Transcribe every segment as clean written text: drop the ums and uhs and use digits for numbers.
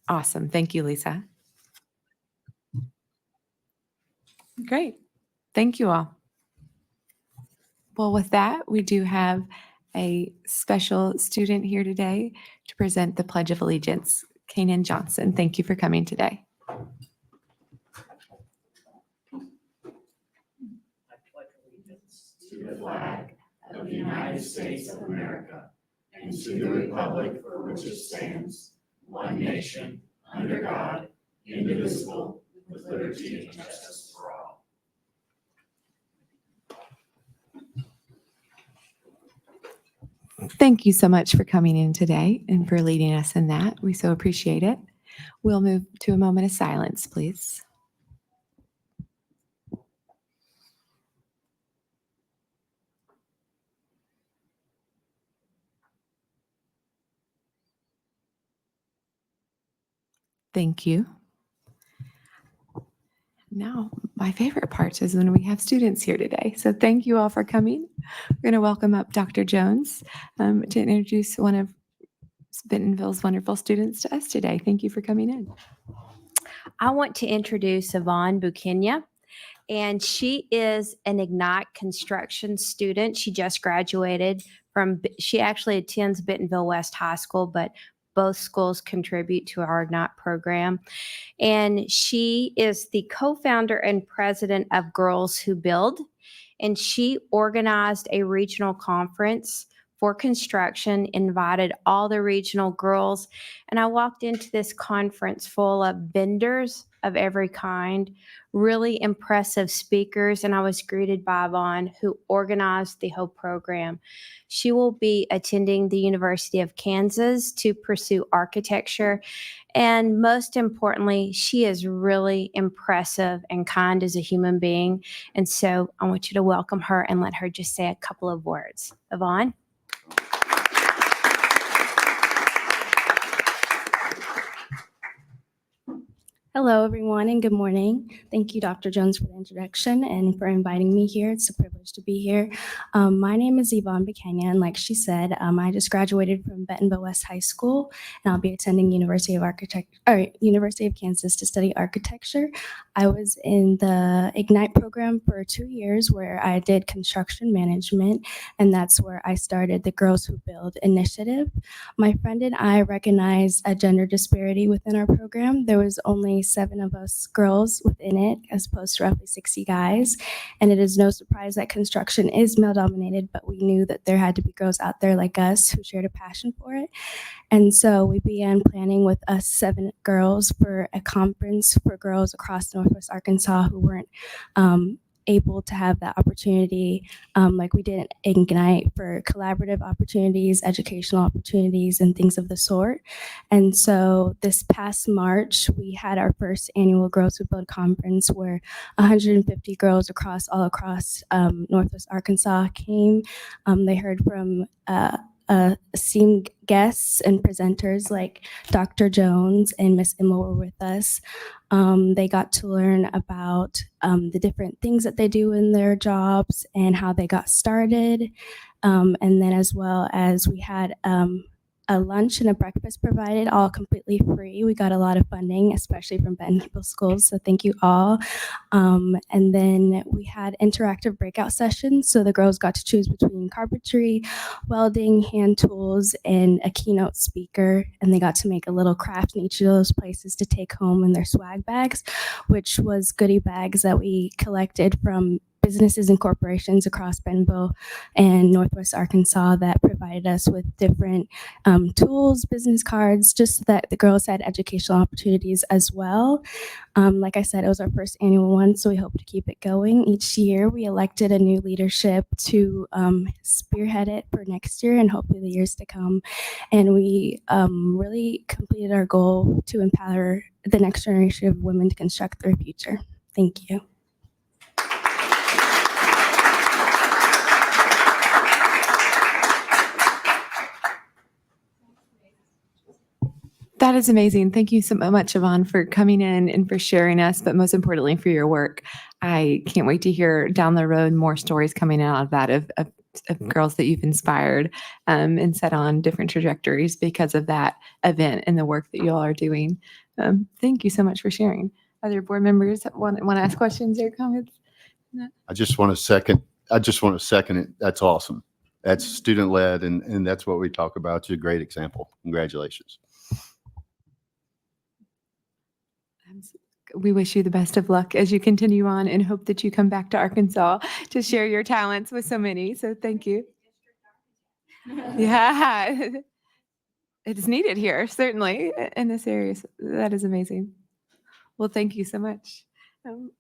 Awesome. Thank you, Lisa. Great. Thank you all. Well, with that, we do have a special student here today to present the Pledge of Allegiance. Kanan Johnson, thank you for coming today. I pledge allegiance to the flag of the United States of America and to the republic for which it stands, one nation, under God, indivisible, with liberty and justice for all. Thank you so much for coming in today and for leading us in that. We so appreciate it. We'll move to a moment of silence, please. Thank you. Now, my favorite part is when we have students here today. So thank you all for coming. We're going to welcome up Dr. Jones to introduce one of Bentonville's wonderful students to us today. Thank you for coming in. I want to introduce Yvonne Bukenya, and she is an Ignite construction student. She just graduated she actually attends Bentonville West High School, but both schools contribute to our Ignite program. And she is the co-founder and president of Girls Who Build, and she organized a regional conference for construction, invited all the regional girls, and I walked into this conference full of vendors of every kind, really impressive speakers, and I was greeted by Yvonne, who organized the whole program. She will be attending the University of Kansas to pursue architecture, and most importantly, she is really impressive and kind as a human being, and so I want you to welcome her and let her just say a couple of words. Yvonne? Hello, everyone, and good morning. Thank you, Dr. Jones, for the introduction and for inviting me here. It's a privilege to be here. My name is Yvonne Bukenya, and like she said, I just graduated from Bentonville West High School, and I'll be attending University of Kansas to study architecture. I was in the Ignite program for 2 years, where I did construction management, and that's where I started the Girls Who Build initiative. My friend and I recognized a gender disparity within our program. There was only 7 of us girls within it, as opposed to roughly 60 guys. And it is no surprise that construction is male dominated, but we knew that there had to be girls out there like us who shared a passion for it. And so we began planning with us 7 girls for a conference for girls across Northwest Arkansas who weren't able to have that opportunity, like we did at Ignite, for collaborative opportunities, educational opportunities, and things of the sort. And so this past March, we had our first annual Girls Who Build conference, where 150 girls all across Northwest Arkansas came. They heard from esteemed guests and presenters like Dr. Jones and Miss Emma were with us. They got to learn about the different things that they do in their jobs and how they got started. And then as well as we had a lunch and a breakfast provided, all completely free. We got a lot of funding, especially from Bentonville schools, so thank you all. And then we had interactive breakout sessions, so the girls got to choose between carpentry, welding, hand tools, and a keynote speaker, and they got to make a little craft in each of those places to take home in their swag bags, which was goodie bags that we collected from businesses and corporations across Bentonville and Northwest Arkansas that provided us with different tools, business cards, just so that the girls had educational opportunities as well. Like I said, it was our first annual one, so we hope to keep it going. Each year, we elected a new leadership to spearhead it for next year and hopefully the years to come. And we really completed our goal to empower the next generation of women to construct their future. Thank you. That is amazing. Thank you so much, Yvonne, for coming in and for sharing us, but most importantly for your work. I can't wait to hear down the road more stories coming out of that of of girls that you've inspired and set on different trajectories because of that event and the work that you all are doing. Thank you so much for sharing. Other board members want to ask questions or comments? I just want to second it. That's awesome. That's student led, and that's what we talk about. It's a great example. Congratulations. We wish you the best of luck as you continue on and hope that you come back to Arkansas to share your talents with so many. So thank you. Yeah, it's needed here, certainly in this area. That is amazing. Well, thank you so much.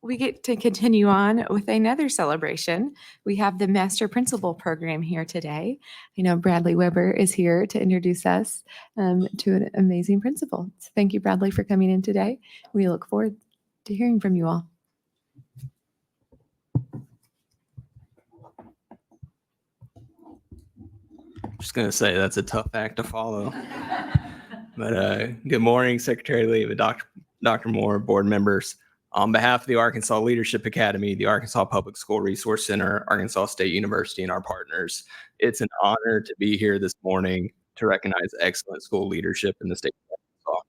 We get to continue on with another celebration. We have the Master Principal Program here today. I know Bradley Weber is here to introduce us to an amazing principal. So thank you, Bradley, for coming in today. We look forward to hearing from you all. Just going to say that's a tough act to follow. But good morning, Secretary Lee, Dr. Moore, board members. On behalf of the Arkansas Leadership Academy, the Arkansas Public School Resource Center, Arkansas State University, and our partners, it's an honor to be here this morning to recognize excellent school leadership in the state of Arkansas.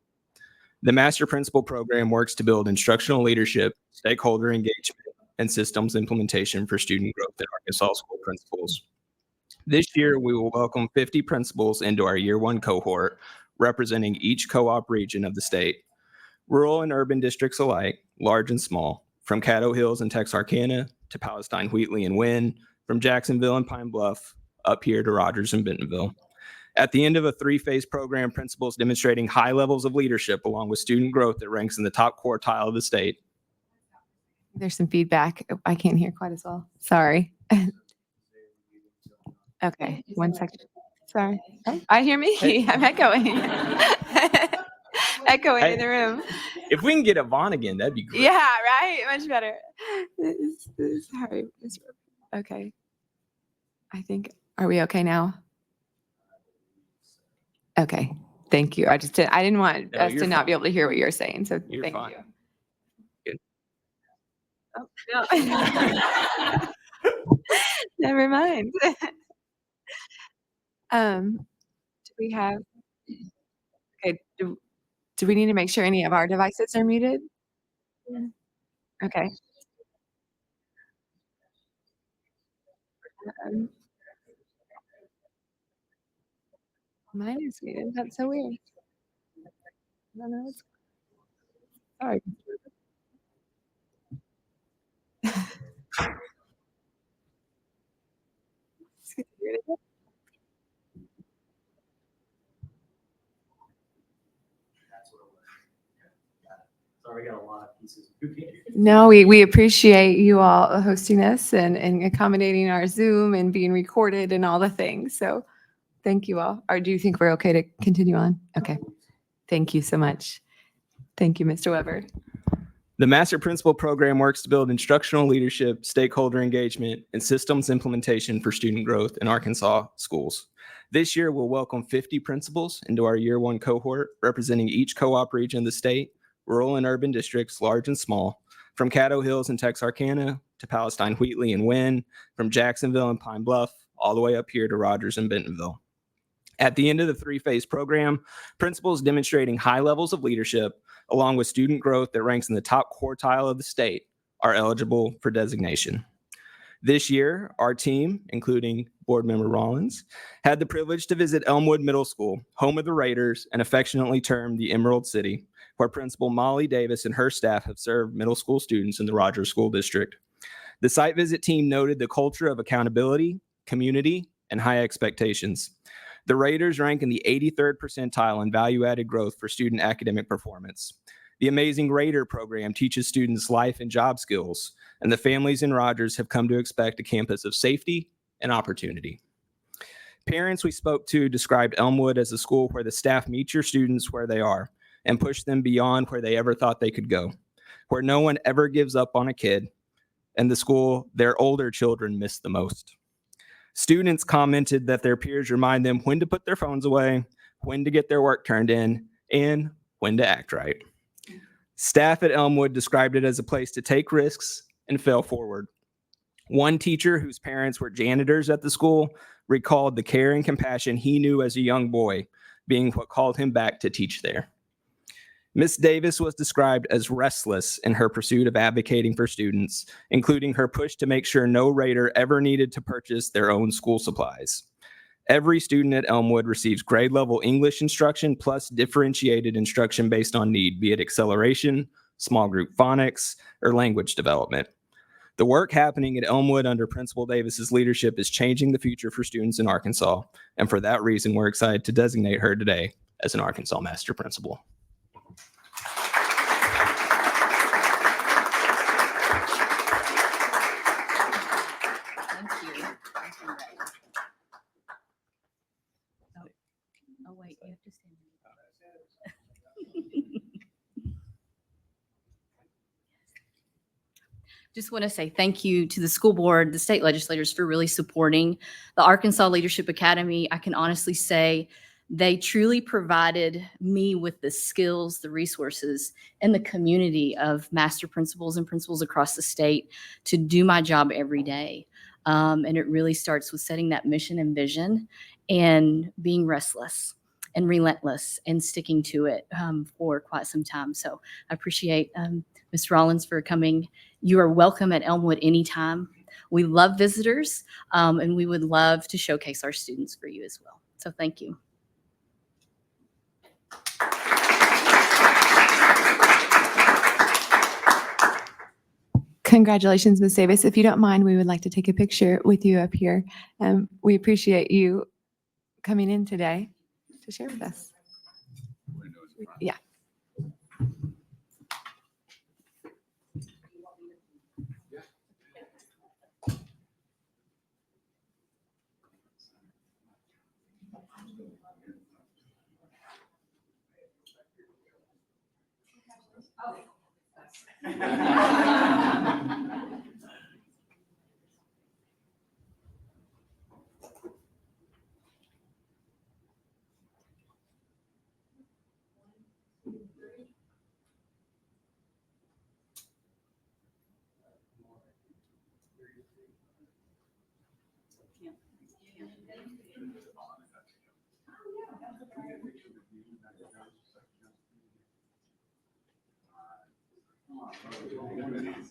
The Master Principal Program works to build instructional leadership, stakeholder engagement, and systems implementation for student growth in Arkansas school principals. This year, we will welcome 50 principals into our Year 1 cohort, representing each co-op region of the state. Rural and urban districts alike, large and small, from Caddo Hills and Texarkana to Palestine, Wheatley, and Wynne, from Jacksonville and Pine Bluff up here to Rogers and Bentonville. At the end of a 3-phase program, principals demonstrating high levels of leadership along with student growth that ranks in the top quartile of the state. There's some feedback. I can't hear quite as well. Sorry. Okay, 1 second. Sorry. Oh, I hear me. I'm echoing. Echoing in the room. If we can get Yvonne again, that'd be great. Yeah, right? Much better. Sorry. Okay. I think, are we okay now? Okay. Thank you. I didn't want No, us you're to not fine. be able to hear what you're saying. So You're thank fine. you. Good. Oh, no. Never mind. Do we have, okay, do we need to make sure any of our devices are muted? Okay. Um, Mine is muted. That's so weird. I don't know. Sorry. Sorry, we got a lot of pieces. No, we appreciate you all hosting us and accommodating our Zoom and being recorded and all the things. So thank you all. Or do you think we're okay to continue on? Okay. Thank you so much. Thank you, Mr. Weber. The Master Principal Program works to build instructional leadership, stakeholder engagement, and systems implementation for student growth in Arkansas schools. This year, we'll welcome 50 principals into our Year 1 cohort, representing each co-op region of the state, rural and urban districts, large and small, from Caddo Hills and Texarkana to Palestine, Wheatley, and Wynne, from Jacksonville and Pine Bluff, all the way up here to Rogers and Bentonville. At the end of the 3-phase program, principals demonstrating high levels of leadership, along with student growth that ranks in the top quartile of the state, are eligible for designation. This year, our team, including board member Rollins, had the privilege to visit Elmwood Middle School, home of the Raiders and affectionately termed the Emerald City, where Principal Molly Davis and her staff have served middle school students in the Rogers School District. The site visit team noted the culture of accountability, community, and high expectations. The Raiders rank in the 83rd percentile in value-added growth for student academic performance. The Amazing Raider program teaches students life and job skills, and the families in Rogers have come to expect a campus of safety and opportunity. Parents we spoke to described Elmwood as a school where the staff meet your students where they are and push them beyond where they ever thought they could go, where no one ever gives up on a kid, and the school their older children miss the most. Students commented that their peers remind them when to put their phones away, when to get their work turned in, and when to act right. Staff at Elmwood described it as a place to take risks and fail forward. One teacher, whose parents were janitors at the school, recalled the care and compassion he knew as a young boy being what called him back to teach there. Miss Davis was described as restless in her pursuit of advocating for students, including her push to make sure no Raider ever needed to purchase their own school supplies. Every student at Elmwood receives grade level English instruction plus differentiated instruction based on need, be it acceleration, small group phonics, or language development. The work happening at Elmwood under Principal Davis's leadership is changing the future for students in Arkansas, and for that reason, we're excited to designate her today as an Arkansas Master Principal. Thank you. Thank you, Ray. Oh, wait, you have to stand. Just want to say thank you to the school board, the state legislators for really supporting the Arkansas Leadership Academy. I can honestly say they truly provided me with the skills, the resources, and the community of master principals and principals across the state to do my job every day. And it really starts with setting that mission and vision and being restless and relentless and sticking to it for quite some time. So I appreciate Ms. Rollins for coming. You are welcome at Elmwood anytime. We love visitors, and we would love to showcase our students for you as well. So thank you. Congratulations, Ms. Davis. If you don't mind, we would like to take a picture with you up here. We appreciate you coming in today to share with us. Yeah.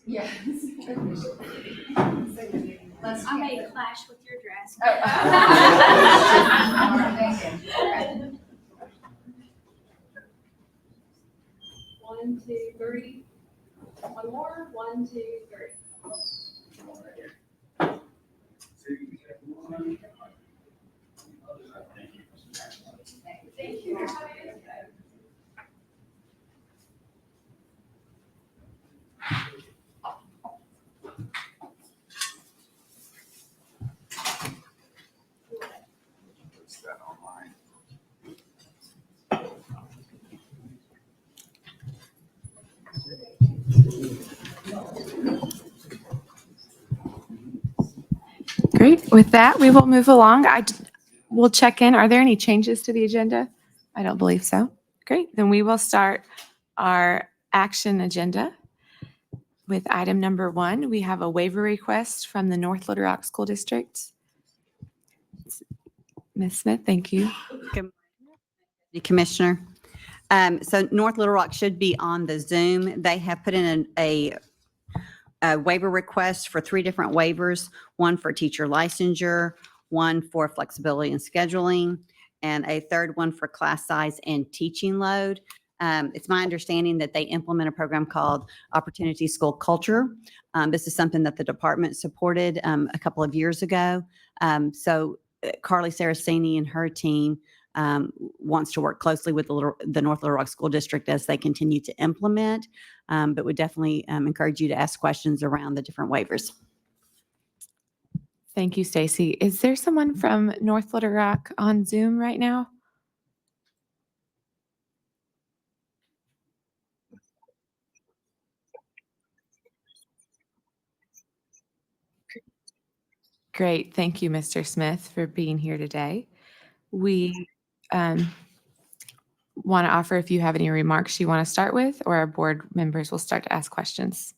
Yes. I may clash with your dress. One, two, three. One more. One, two, three. Thank you. Great. With that, we will move along. We'll check in. Are there any changes to the agenda? I don't believe so. Great. Then we will start our action agenda with item number 1. We have a waiver request from the North Little Rock School District. Ms. Smith, thank you. The Commissioner. So North Little Rock should be on the Zoom. They have put in a waiver request for 3 different waivers, one for teacher licensure, one for flexibility and scheduling, and a third one for class size and teaching load. It's my understanding that they implement a program called Opportunity School Culture. This is something that the department supported a couple of years ago. So Carly Saraceni and her team wants to work closely with the North Little Rock School District as they continue to implement, but would definitely encourage you to ask questions around the different waivers. Thank you, Stacy. Is there someone from North Little Rock on Zoom right now? Great. Thank you, Mr. Smith, for being here today. We want to offer if you have any remarks you want to start with, or our board members will start to ask questions.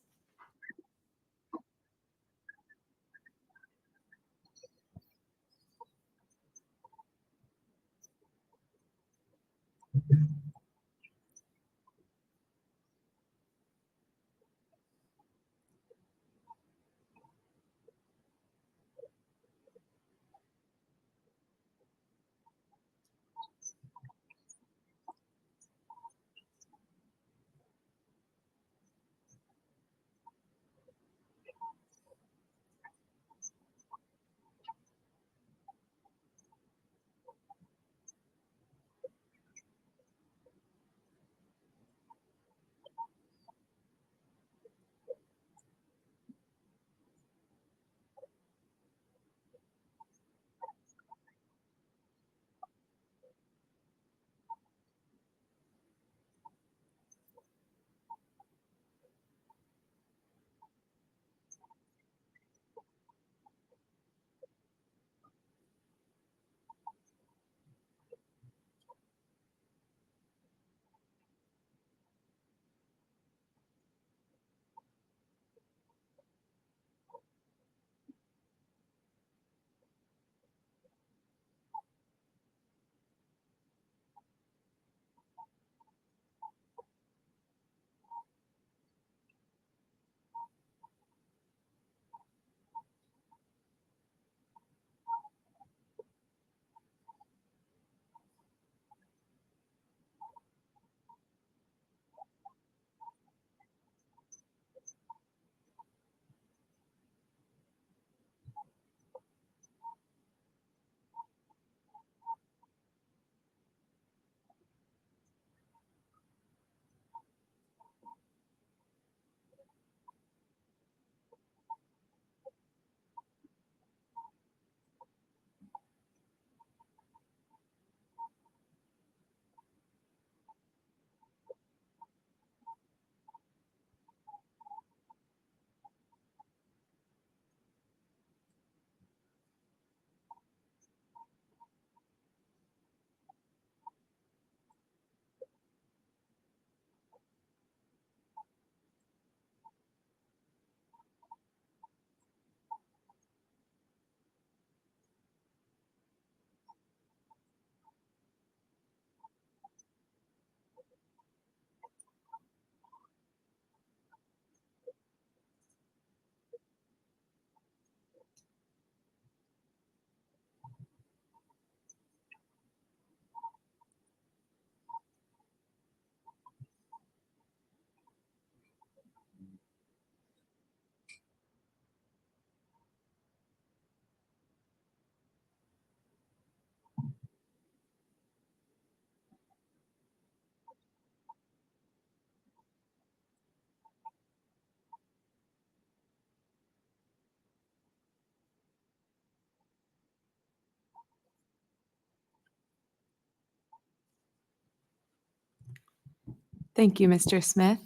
Thank you, Mr. Smith.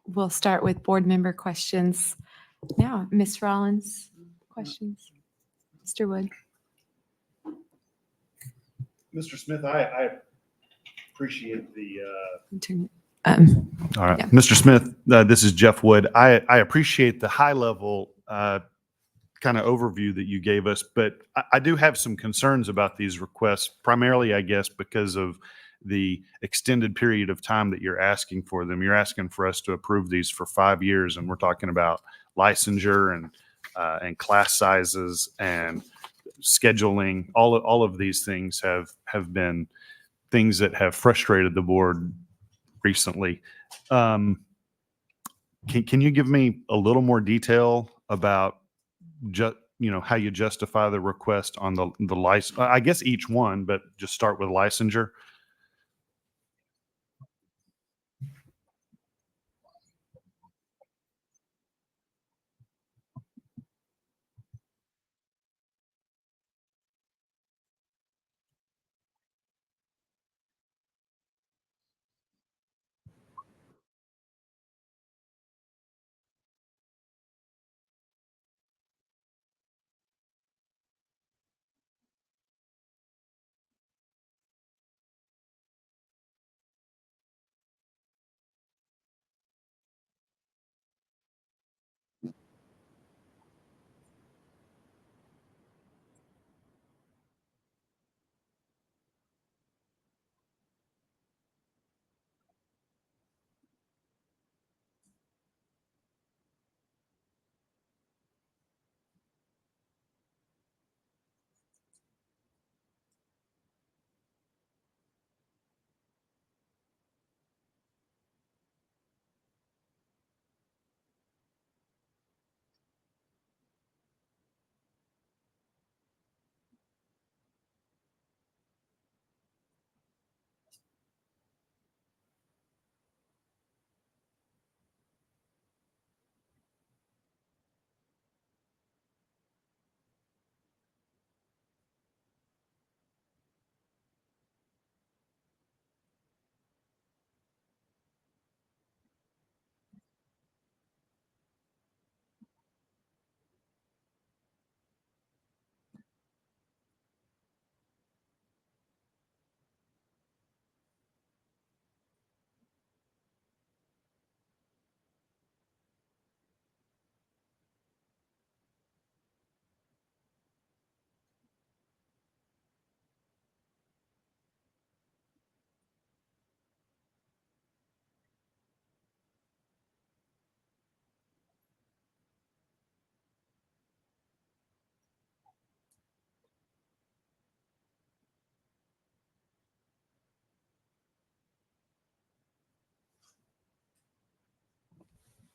We'll start with board member questions now. Ms. Rollins, questions? Mr. Wood? Mr. Smith, I appreciate the, Turn- all right, Yeah. Mr. Smith, this is Jeff Wood. I appreciate the high level kind of overview that you gave us, but I do have some concerns about these requests, primarily, I guess, because of the extended period of time that you're asking for them. You're asking for us to approve these for 5 years, and we're talking about licensure and class sizes and scheduling. All of these things have been things that have frustrated the board recently. Can you give me a little more detail about how you justify the request on the license? I guess each one, but just start with licensure.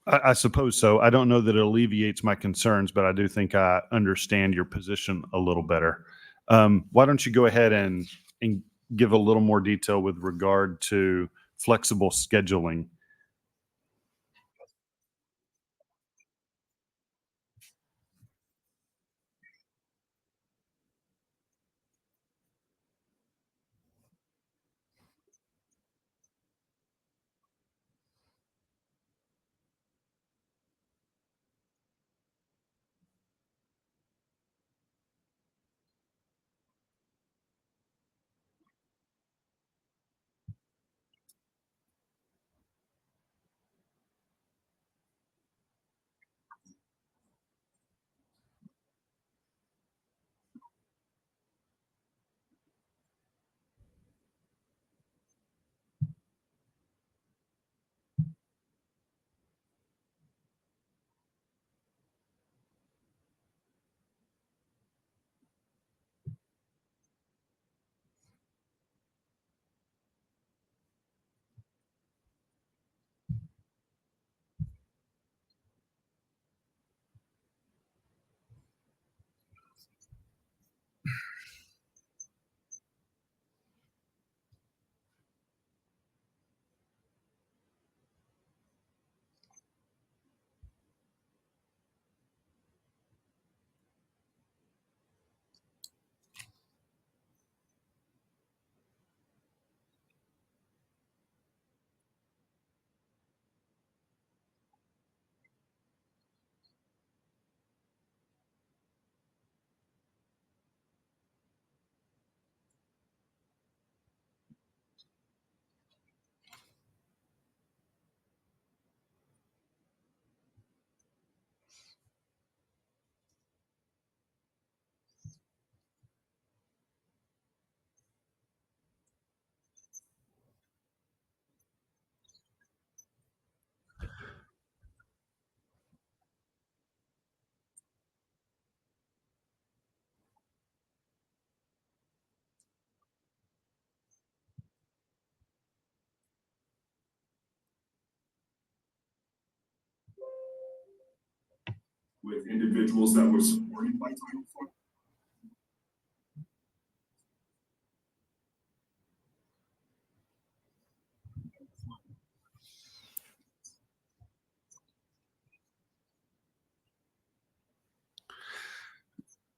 I suppose so. I don't know that it alleviates my concerns, but I do think I understand your position a little better. Why don't you go ahead and give a little more detail with regard to flexible scheduling? with individuals that were supported by Title IV.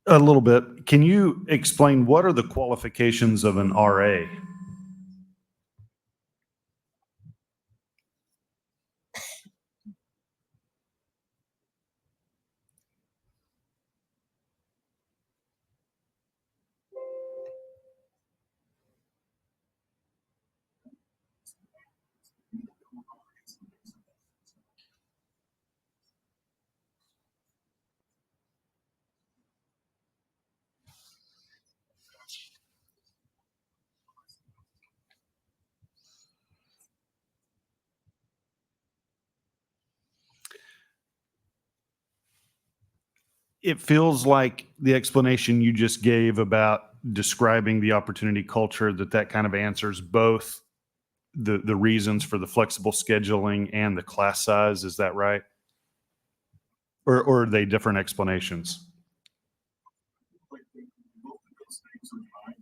A little bit. Can you explain what are the qualifications of an RA? It feels like the explanation you just gave about describing the opportunity culture, that kind of answers both the reasons for the flexible scheduling and the class size. Is that right? Or are they different explanations? Like, both of those things are fine.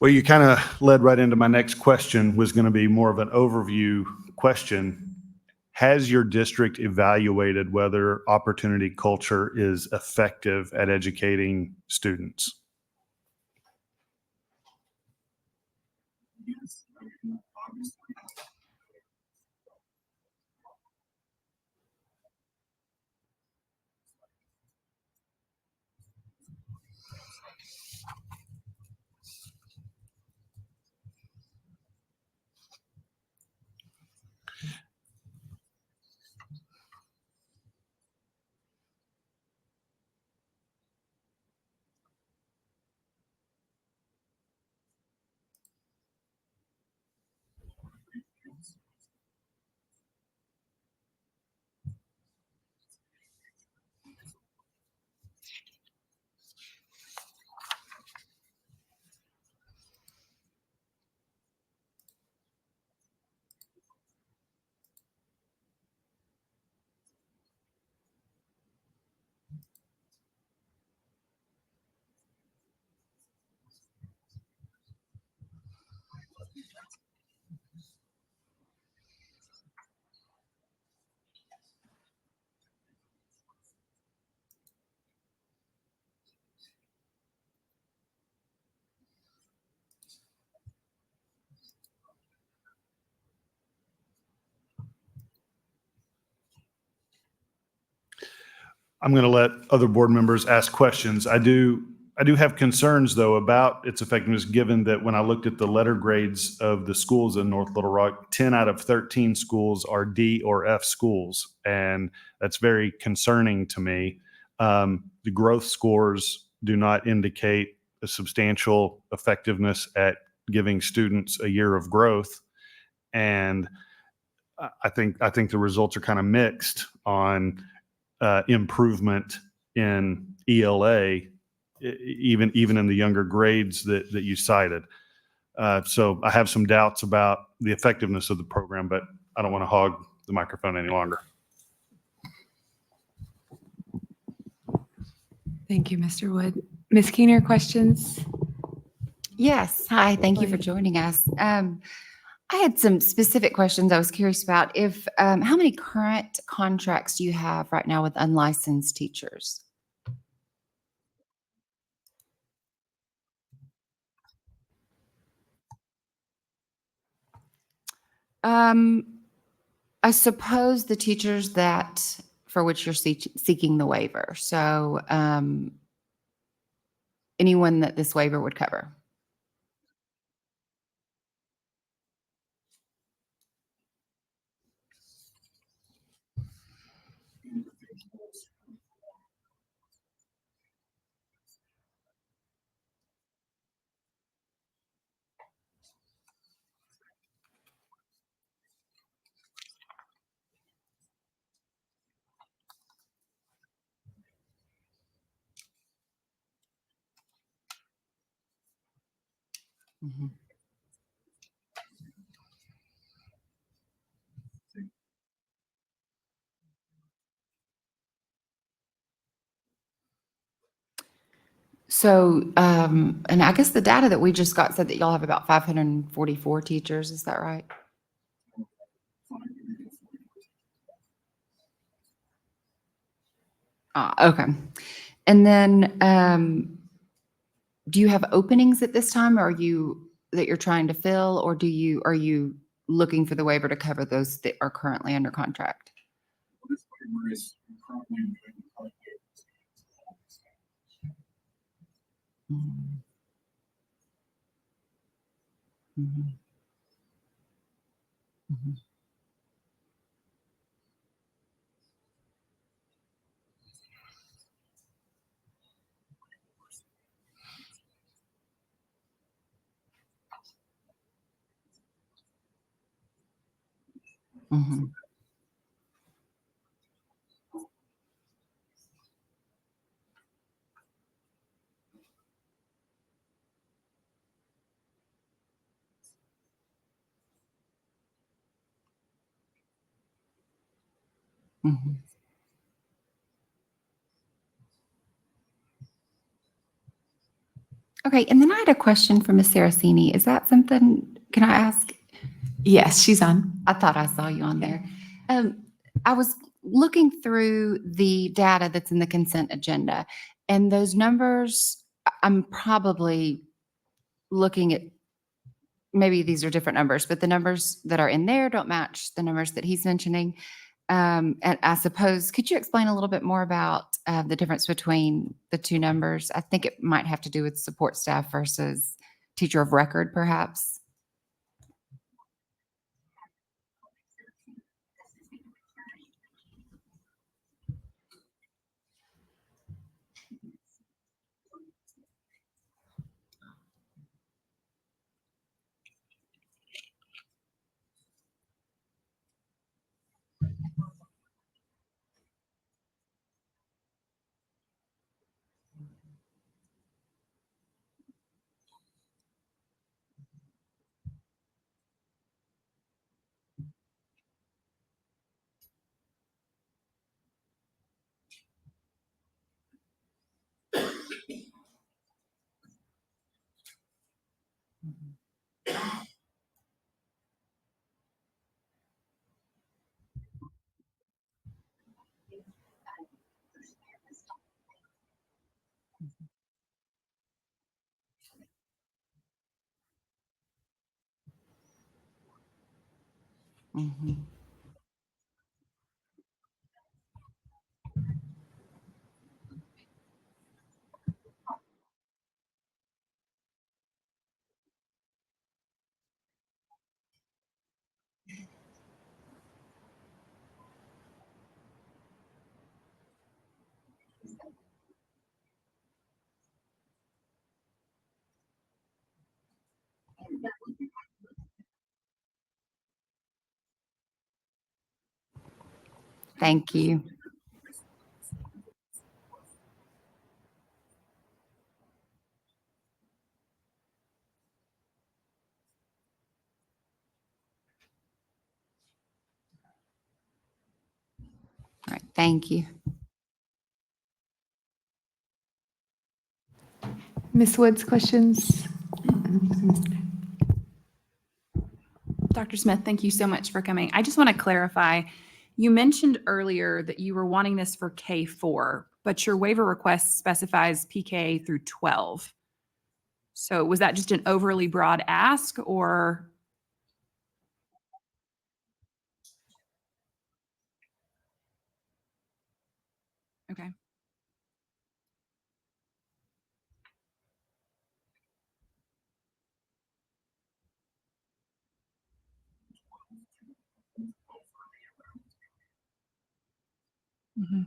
Well, you kind of led right into my next question, was going to be more of an overview question. Has your district evaluated whether opportunity culture is effective at educating students? Yes, I mean, obviously. I'm going to let other board members ask questions. I do have concerns, though, about its effectiveness, given that when I looked at the letter grades of the schools in North Little Rock, 10 out of 13 schools are D or F schools, and that's very concerning to me. The growth scores do not indicate a substantial effectiveness at giving students a year of growth, and I think the results are kind of mixed on improvement in ELA, even in the younger grades that you cited. So I have some doubts about the effectiveness of the program, but I don't want to hog the microphone any longer. Thank you, Mr. Wood. Ms. Keener, questions? Yes. Hi, thank you for joining us. I had some specific questions I was curious about. If how many current contracts do you have right now with unlicensed teachers? I suppose the teachers that for which you're seeking the waiver. So anyone that this waiver would cover. Mhm. So, and I guess the data that we just got said that y'all have about 544 teachers. Is that right? Okay. And then, do you have openings at this time? Or are you that you're trying to fill, or are you looking for the waiver to cover those that are currently under contract? Mhm. Mhm. Mhm. Mhm. Mhm. Okay, and then I had a question for Ms. Saraceni. Is that something, can I ask? Yes, she's on. I thought I saw you on there. I was looking through the data that's in the consent agenda, and those numbers, I'm probably looking at, maybe these are different numbers, but the numbers that are in there don't match the numbers that he's mentioning. And I suppose, could you explain a little bit more about the difference between the two numbers? I think it might have to do with support staff versus teacher of record, perhaps. Mhm. Thank you. All right, thank you. Ms. Woods, questions? Dr. Smith, thank you so much for coming. I just want to clarify, you mentioned earlier that you were wanting this for K4, but your waiver request specifies PK through 12. So was that just an overly broad ask, or? Okay. Mhm.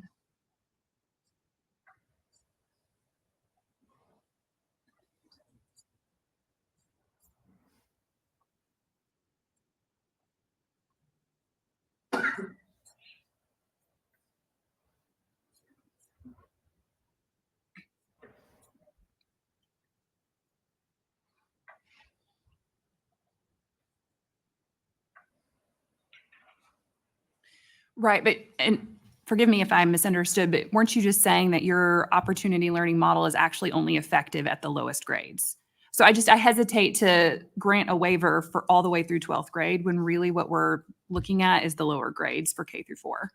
Right, but, and forgive me if I misunderstood, but weren't you just saying that your opportunity learning model is actually only effective at the lowest grades? So I hesitate to grant a waiver for all the way through 12th grade when really what we're looking at is the lower grades for K through 4.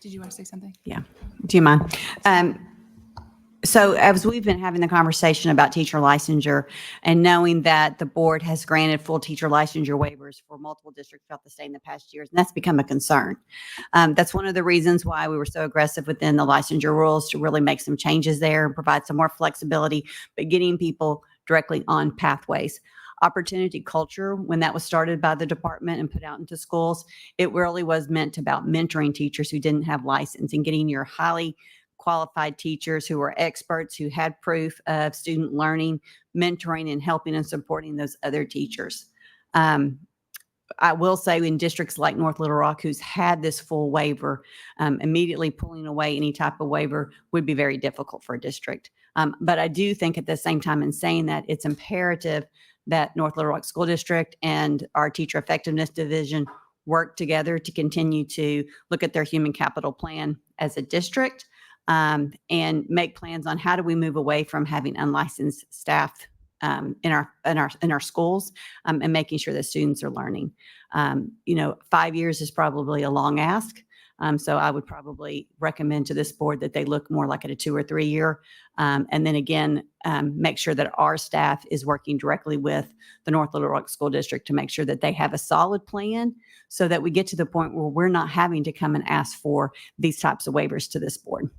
Did you want to say something? Do you mind? So as we've been having the conversation about teacher licensure and knowing that the board has granted full teacher licensure waivers for multiple districts throughout the state in the past years, and that's become a concern. That's one of the reasons why we were so aggressive within the licensure rules to really make some changes there and provide some more flexibility, but getting people directly on pathways. Opportunity culture, when that was started by the department and put out into schools, it really was meant about mentoring teachers who didn't have license and getting your highly qualified teachers who were experts, who had proof of student learning, mentoring and helping and supporting those other teachers. I will say in districts like North Little Rock, who's had this full waiver, immediately pulling away any type of waiver would be very difficult for a district. But I do think at the same time in saying that, it's imperative that North Little Rock School District and our Teacher Effectiveness Division work together to continue to look at their human capital plan as a district, and make plans on how do we move away from having unlicensed staff in our schools, and making sure that students are learning. 5 years is probably a long ask. So I would probably recommend to this board that they look more like at a 2 or 3 year. And then again, make sure that our staff is working directly with the North Little Rock School District to make sure that they have a solid plan so that we get to the point where we're not having to come and ask for these types of waivers to this board.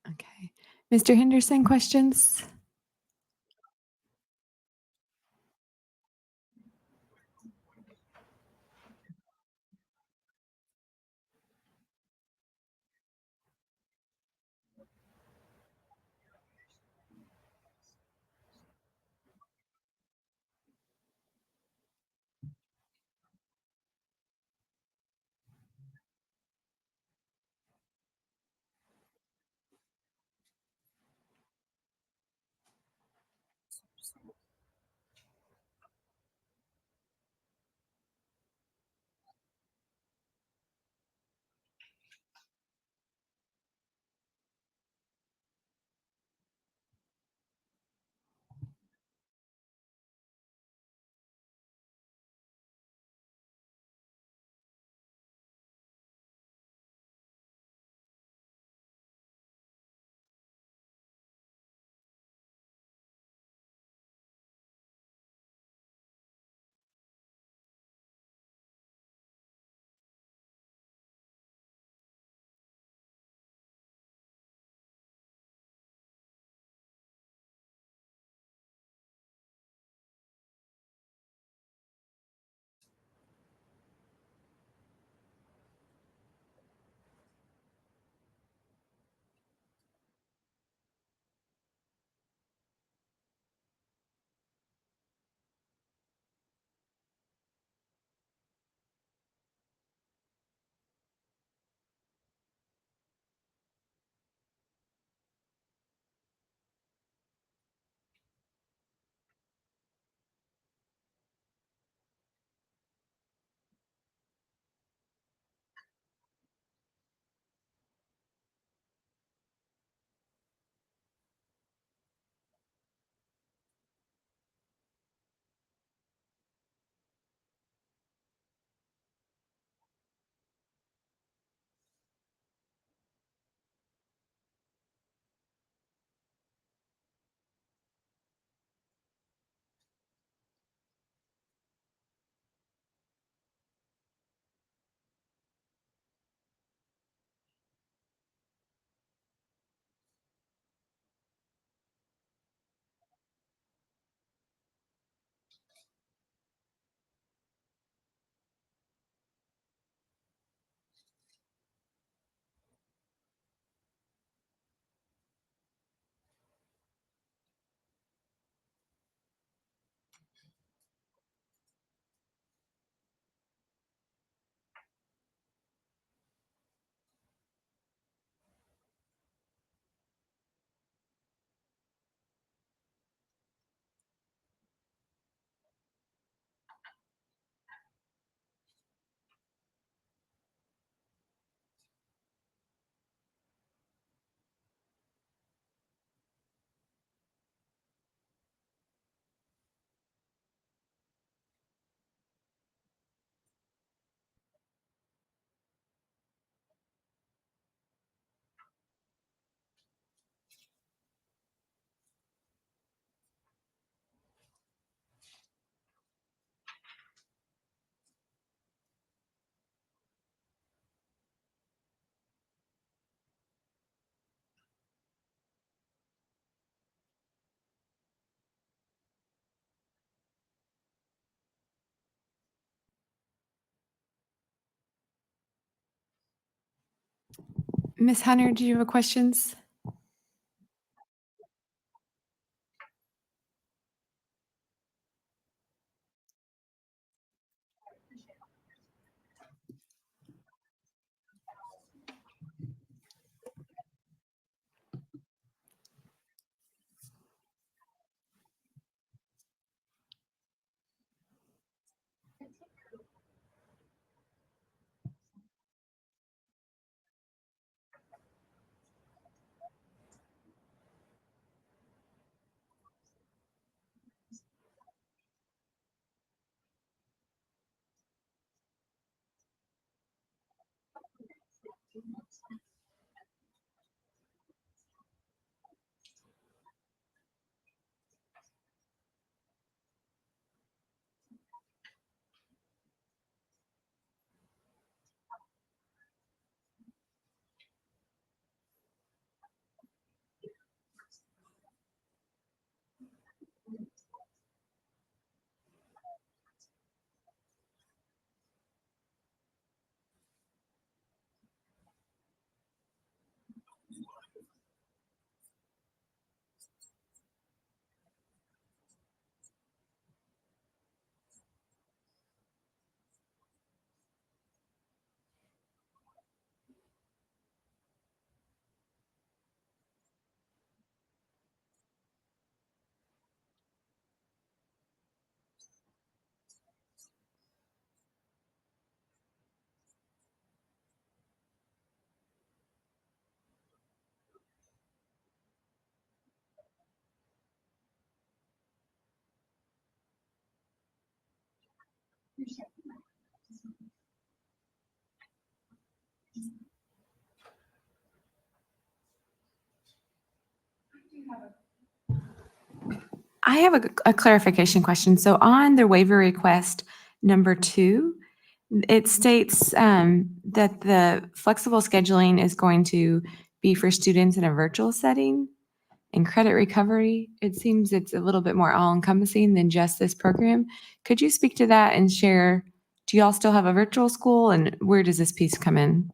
Okay. Mr. Henderson, questions? Ms. Hunter, do you have questions? I have a clarification question. So on the waiver request number 2, it states that the flexible scheduling is going to be for students in a virtual setting and credit recovery. It seems it's a little bit more all-encompassing than just this program. Could you speak to that and share, do you all still have a virtual school, and where does this piece come in?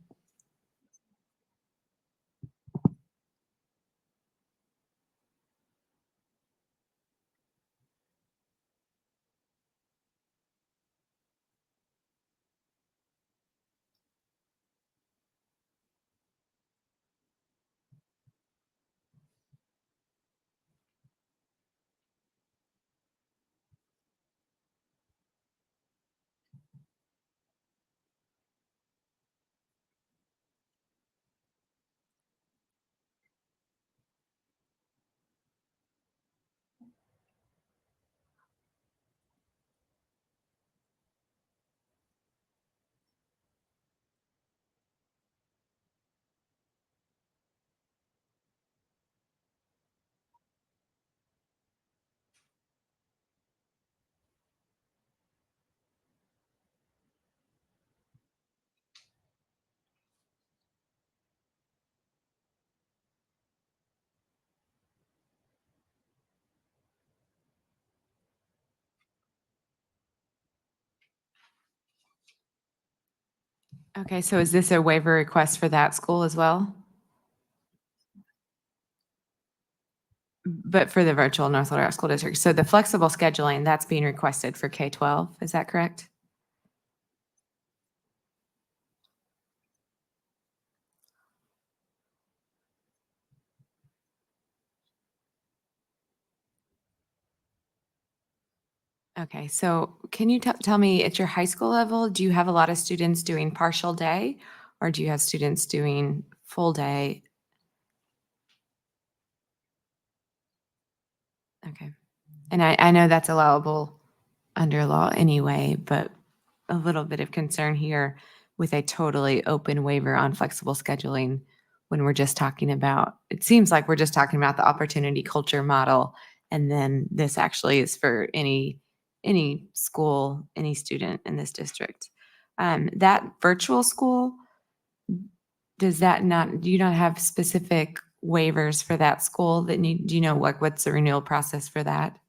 Okay, so is this a waiver request for that school as well? But for the virtual North Little Rock School District. So the flexible scheduling, that's being requested for K-12, is that correct? Okay, so can you tell me at your high school level, do you have a lot of students doing partial day, or do you have students doing full day? Okay. And I know that's allowable under law anyway, but a little bit of concern here with a totally open waiver on flexible scheduling when we're just talking about, it seems like we're just talking about the opportunity culture model. And then this actually is for any school, any student in this district. That virtual school, does that not, do you not have specific waivers for that school that need, do you know what's the renewal process for that?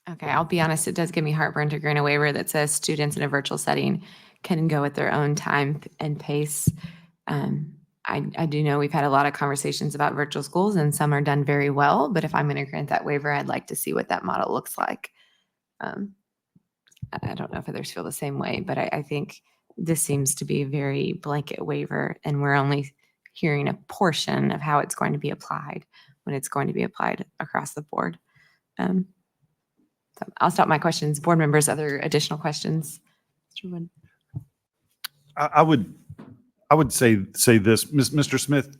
Okay, I'll be honest, it does give me heartburn to grant a waiver that says students in a virtual setting can go at their own time and pace. I do know we've had a lot of conversations about virtual schools and some are done very well, but if I'm going to grant that waiver, I'd like to see what that model looks like. I don't know if others feel the same way, but I think this seems to be a very blanket waiver and we're only hearing a portion of how it's going to be applied when it's going to be applied across the board. So I'll stop my questions. Board members, other additional questions? Mr. Wood? I would say this, Mr. Smith,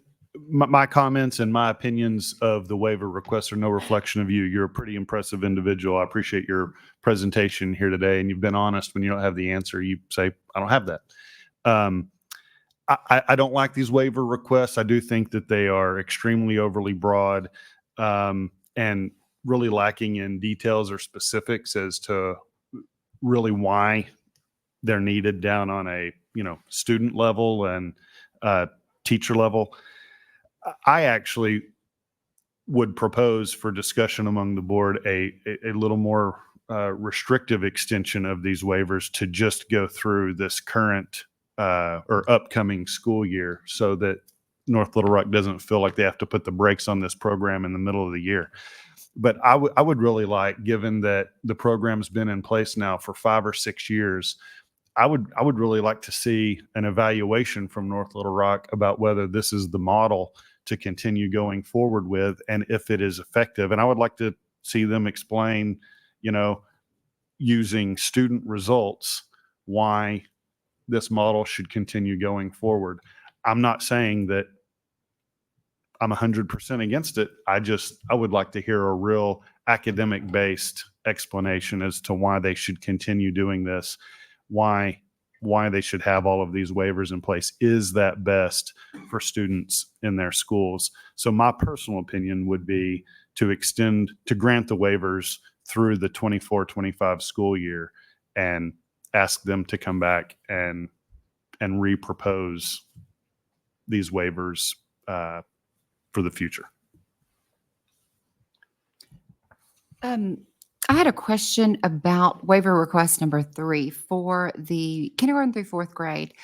my comments and my opinions of the waiver requests are no reflection of you. You're a pretty impressive individual. I appreciate your presentation here today, and you've been honest. When you don't have the answer, you say, I don't have that. I don't like these waiver requests. I do think that they are extremely overly broad and really lacking in details or specifics as to really why they're needed down on a student level and teacher level. I actually would propose for discussion among the board a little more restrictive extension of these waivers to just go through this current or upcoming school year so that North Little Rock doesn't feel like they have to put the brakes on this program in the middle of the year. But I would really like, given that the program's been in place now for 5 or 6 years, I would really like to see an evaluation from North Little Rock about whether this is the model to continue going forward with and if it is effective. And I would like to see them explain, using student results, why this model should continue going forward. I'm not saying that I'm 100% against it. I would like to hear a real academic based explanation as to why they should continue doing this, why they should have all of these waivers in place. Is that best for students in their schools? So my personal opinion would be to grant the waivers through the 24-25 school year and ask them to come back and repropose these waivers for the future. I had a question about waiver request number 3 for the kindergarten through 4th grade.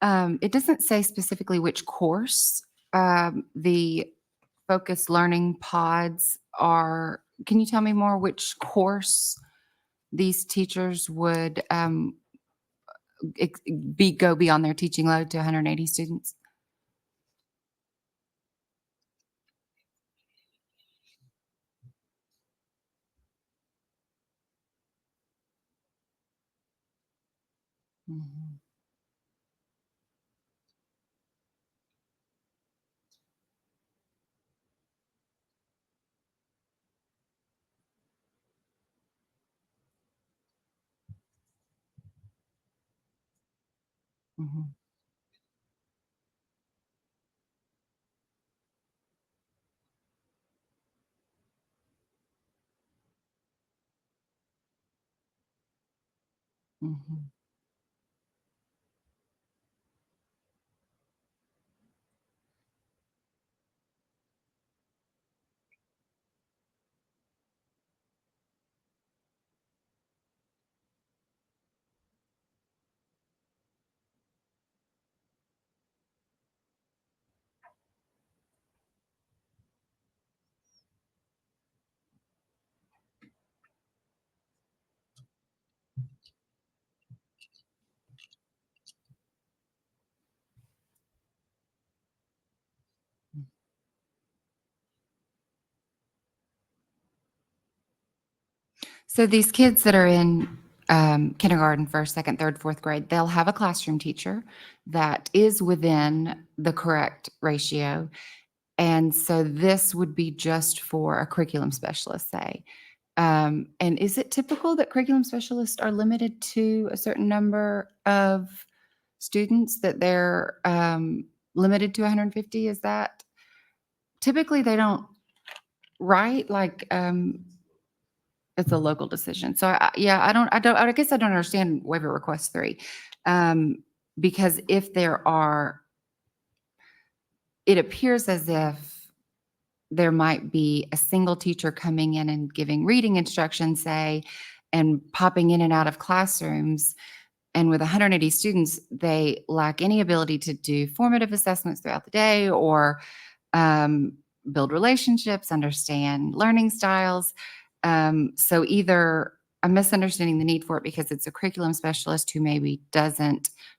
It doesn't say specifically which course the focused learning pods are. Can you tell me more which course these teachers would go beyond their teaching load to 180 students? Mhm. Mhm. Mhm. So these kids that are in kindergarten, 1st, 2nd, 3rd, 4th grade, they'll have a classroom teacher that is within the correct ratio. And so this would be just for a curriculum specialist, say. And is it typical that curriculum specialists are limited to a certain number of students, that they're limited to 150? Is that typically they don't, right? Like, it's a local decision. So I guess I don't understand waiver request 3. Because if there are, it appears as if there might be a single teacher coming in and giving reading instruction, say, and popping in and out of classrooms. And with 180 students, they lack any ability to do formative assessments throughout the day or build relationships, understand learning styles. So either I'm misunderstanding the need for it because it's a curriculum specialist who maybe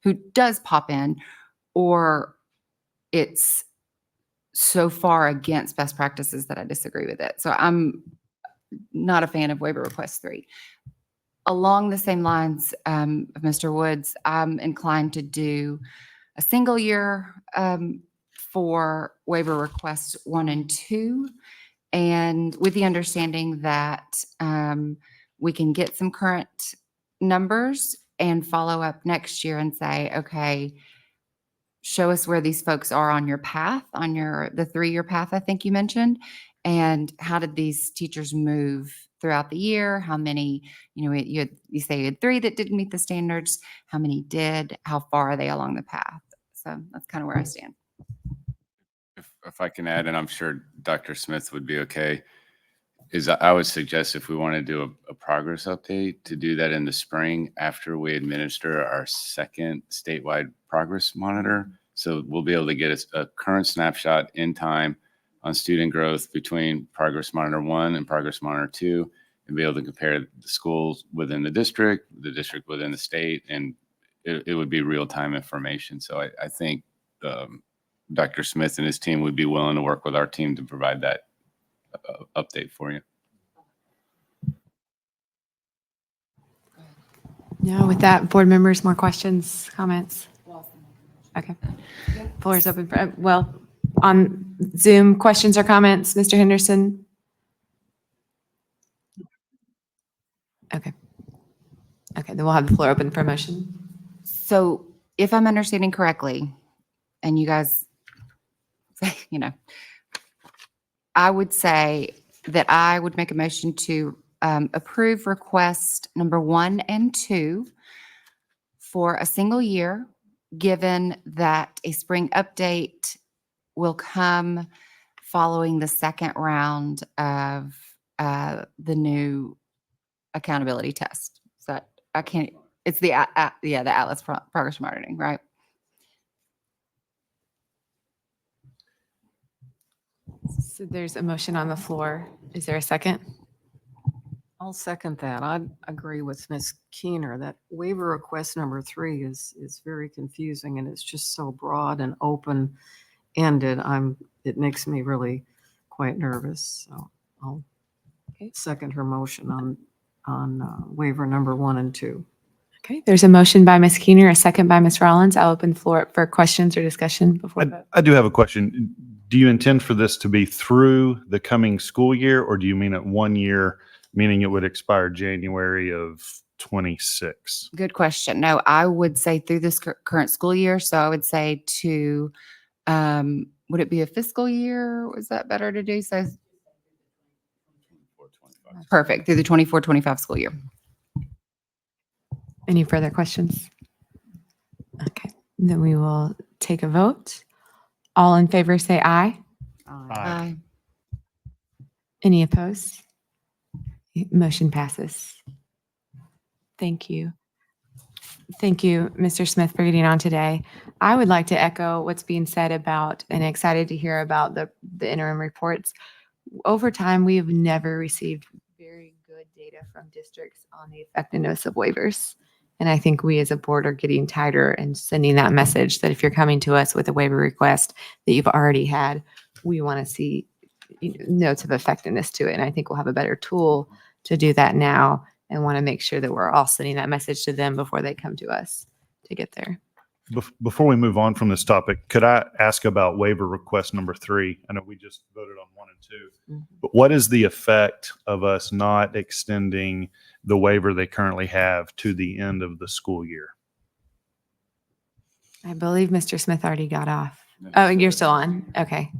who does pop in, or it's so far against best practices that I disagree with it. So I'm not a fan of waiver request 3. Along the same lines of Mr. Woods, I'm inclined to do a single year for waiver requests 1 and 2, and with the understanding that we can get some current numbers and follow up next year and say, okay, show us where these folks are on your path, on the 3-year path I think you mentioned, and how did these teachers move throughout the year? How many, you say you had 3 that didn't meet the standards. How many did? How far are they along the path? So that's kind of where I stand. If I can add, and I'm sure Dr. Smith would be okay, is I would suggest if we want to do a progress update, to do that in the spring after we administer our second statewide progress monitor. So we'll be able to get a current snapshot in time on student growth between Progress Monitor 1 and Progress Monitor 2, and be able to compare the schools within the district within the state, and it would be real-time information. So I think Dr. Smith and his team would be willing to work with our team to provide that update for you. No, with that, board members, more questions, comments? Okay. Floor is open for, on Zoom, questions or comments, Mr. Henderson? Okay. Okay, then we'll have the floor open for a motion. So if I'm understanding correctly, and you guys, I would say that I would make a motion to approve request number 1 and 2 for a single year, given that a spring update will come following the second round of the new accountability test. So it's the Atlas Progress Monitoring, right? So there's a motion on the floor. Is there a second? I'll second that. I agree with Ms. Keener that waiver request number 3 is very confusing, and it's just so broad and open-ended. It makes me really quite nervous. So I'll second her motion on waiver number 1 and 2. Okay, there's a motion by Ms. Keener, a second by Ms. Rollins. I'll open the floor up for questions or discussion before. I do have a question. Do you intend for this to be through the coming school year, or do you mean it 1 year, meaning it would expire January of 26? Good question. No, I would say through this current school year. So I would say to, would it be a fiscal year? Was that better to do? So perfect. Through the 24-25 school year. Any further questions? Okay, then we will take a vote. All in favor say aye. Aye. Any opposed? Motion passes. Thank you. Thank you, Mr. Smith, for getting on today. I would like to echo what's being said about, and excited to hear about the interim reports. Over time, we have never received very good data from districts on the effectiveness of waivers. And I think we as a board are getting tighter and sending that message that if you're coming to us with a waiver request that you've already had, we want to see notes of effectiveness to it. And I think we'll have a better tool to do that now, and want to make sure that we're all sending that message to them before they come to us to get there. Before we move on from this topic, could I ask about waiver request number 3? I know we just voted on 1 and 2, but what is the effect of us not extending the waiver they currently have to the end of the school year? I believe Mr. Smith already got off. Oh, you're still on. Okay.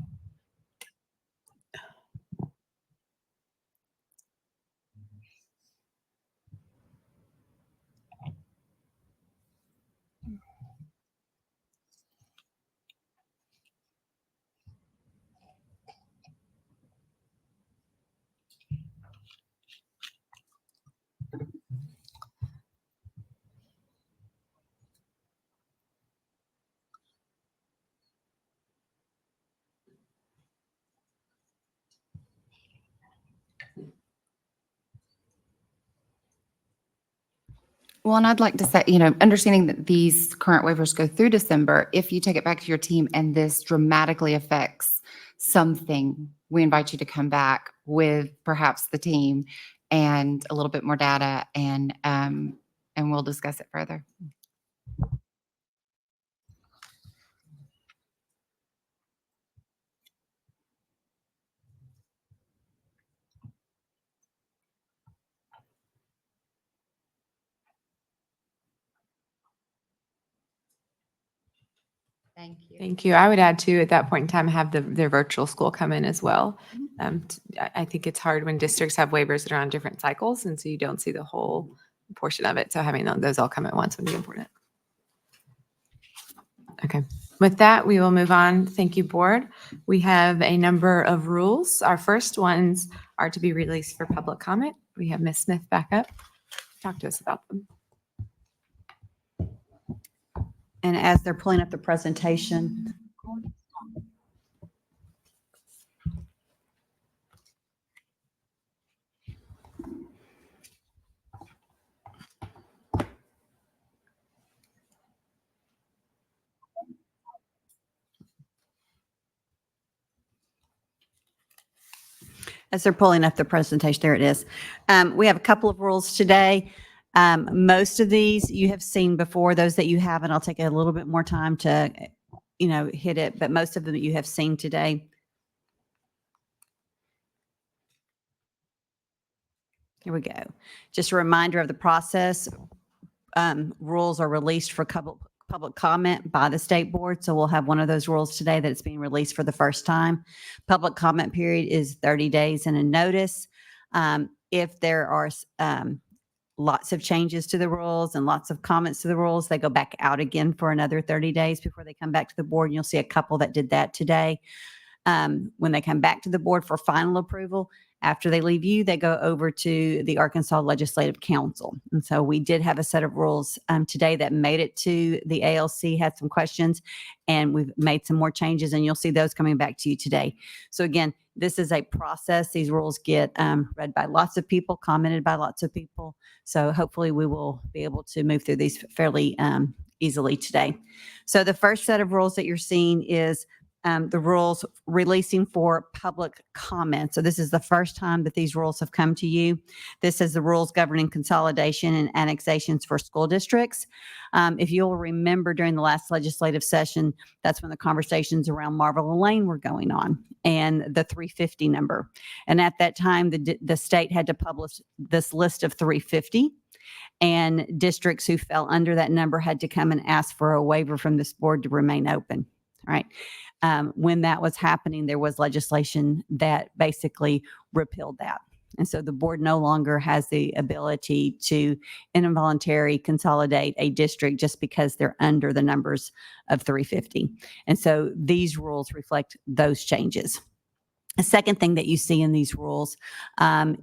Well, and I'd like to say, understanding that these current waivers go through December, if you take it back to your team and this dramatically affects something, we invite you to come back with perhaps the team and a little bit more data, and we'll discuss it further. Thank you. Thank you. I would add too, at that point in time, have their virtual school come in as well. I think it's hard when districts have waivers that are on different cycles, and so you don't see the whole portion of it. So having those all come at once would be important. Okay. With that, we will move on. Thank you, board. We have a number of rules. Our first ones are to be released for public comment. We have Ms. Smith back up. Talk to us about them. And as they're pulling up the presentation, there it is. We have a couple of rules today. Most of these you have seen before. Those that you haven't, I'll take a little bit more time to, hit it. But most of them you have seen today. Here we go. Just a reminder of the process. Rules are released for public comment by the state board. So we'll have one of those rules today that it's being released for the first time. Public comment period is 30 days and a notice. If there are lots of changes to the rules and lots of comments to the rules, they go back out again for another 30 days before they come back to the board. And you'll see a couple that did that today. When they come back to the board for final approval, after they leave you, they go over to the Arkansas Legislative Council. And so we did have a set of rules today that made it to the ALC, had some questions, and we've made some more changes, and you'll see those coming back to you today. So again, this is a process. These rules get read by lots of people, commented by lots of people. So hopefully we will be able to move through these fairly easily today. So the first set of rules that you're seeing is the rules releasing for public comment. So this is the first time that these rules have come to you. This is the rules governing consolidation and annexations for school districts. If you'll remember during the last legislative session, that's when the conversations around Marvel Lane were going on and the 350 number. And at that time, the state had to publish this list of 350. And districts who fell under that number had to come and ask for a waiver from this board to remain open. All right. When that was happening, there was legislation that basically repealed that. And so the board no longer has the ability to involuntary consolidate a district just because they're under the numbers of 350. And so these rules reflect those changes. The second thing that you see in these rules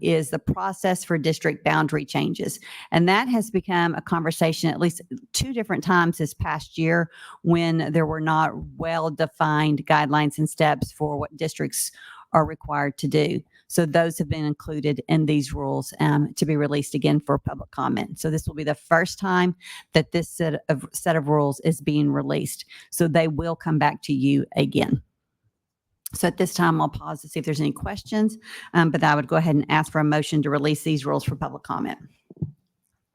is the process for district boundary changes. And that has become a conversation at least 2 different times this past year when there were not well-defined guidelines and steps for what districts are required to do. So those have been included in these rules to be released again for public comment. So this will be the first time that this set of rules is being released. So they will come back to you again. So at this time, I'll pause to see if there's any questions, but I would go ahead and ask for a motion to release these rules for public comment.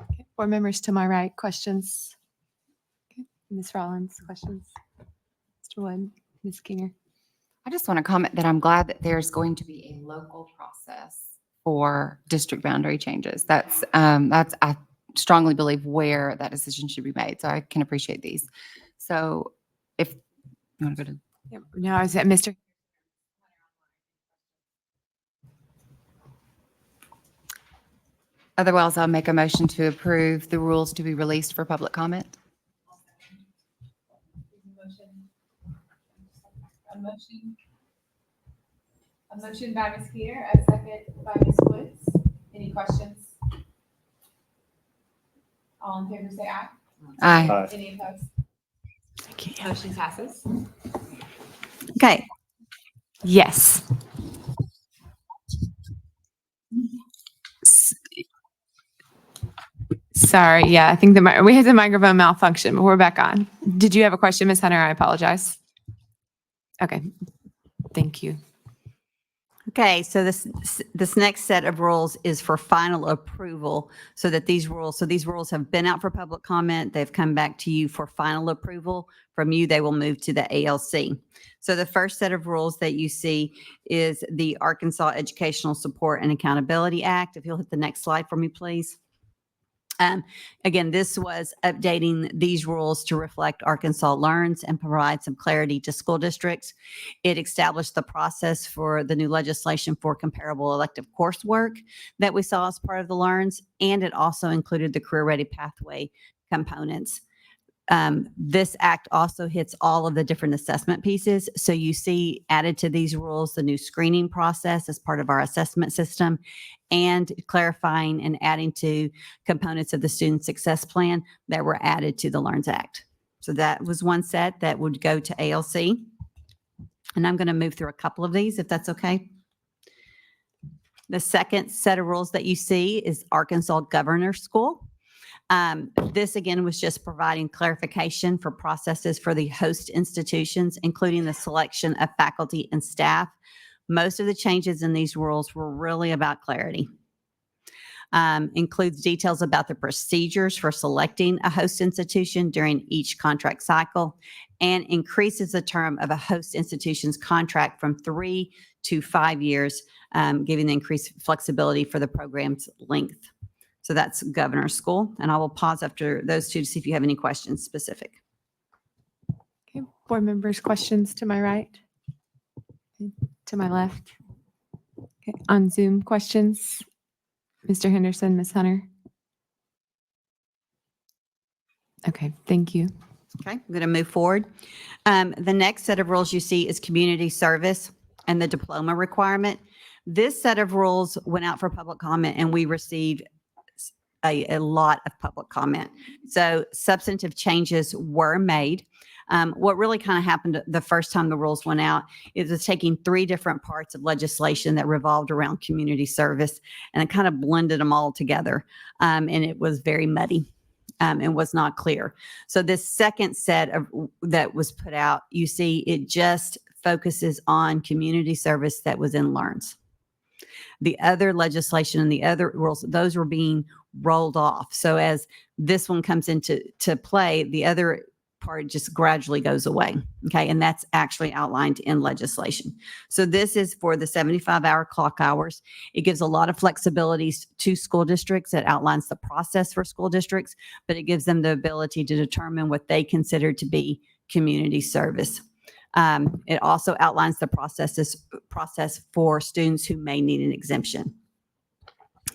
Okay. Board members to my right, questions? Okay. Ms. Rollins, questions? Mr. Wood, Ms. Keener? I just want to comment that I'm glad that there's going to be a local process for district boundary changes. That's I strongly believe where that decision should be made. So I can appreciate these. So if you want to go to. Yep. No, I was at Mr. Otherwise, I'll make a motion to approve the rules to be released for public comment. A motion by Ms. Keener, a second by Ms. Woods. Any questions? All in favor say aye. Aye. Any opposed? Motion passes. Okay. Yes. Sorry. Yeah, I think we had the microphone malfunction, but we're back on. Did you have a question, Ms. Hunter? I apologize. Okay. Thank you. Okay, so this next set of rules is for final approval, so that these rules have been out for public comment. They've come back to you for final approval. From you, they will move to the ALC. So the first set of rules that you see is the Arkansas Educational Support and Accountability Act. If you'll hit the next slide for me, please. Again, this was updating these rules to reflect Arkansas Learns and provide some clarity to school districts. It established the process for the new legislation for comparable elective coursework that we saw as part of the Learns, and it also included the career ready pathway components. This act also hits all of the different assessment pieces. So you see added to these rules, the new screening process as part of our assessment system, and clarifying and adding to components of the student success plan that were added to the Learns Act. So that was one set that would go to ALC. And I'm going to move through a couple of these, if that's okay. The second set of rules that you see is Arkansas Governor School. This again was just providing clarification for processes for the host institutions, including the selection of faculty and staff. Most of the changes in these rules were really about clarity. Includes details about the procedures for selecting a host institution during each contract cycle, and increases the term of a host institution's contract from 3 to 5 years, giving the increased flexibility for the program's length. So that's Governor School, and I will pause after those two to see if you have any questions specific. Okay. Board members, questions to my right? To my left? Okay. On Zoom, questions? Mr. Henderson, Ms. Hunter? Okay, thank you. Okay, I'm going to move forward. The next set of rules you see is community service and the diploma requirement. This set of rules went out for public comment, and we received a lot of public comment. So substantive changes were made. What really kind of happened the first time the rules went out is it's taking 3 different parts of legislation that revolved around community service, and it kind of blended them all together. And it was very muddy and was not clear. So this second set of that was put out, you see it just focuses on community service that was in Learns. The other legislation and the other rules, those were being rolled off. So as this one comes into play, the other part just gradually goes away. Okay. And that's actually outlined in legislation. So this is for the 75-hour clock hours. It gives a lot of flexibilities to school districts. It outlines the process for school districts, but it gives them the ability to determine what they consider to be community service. It also outlines the process for students who may need an exemption.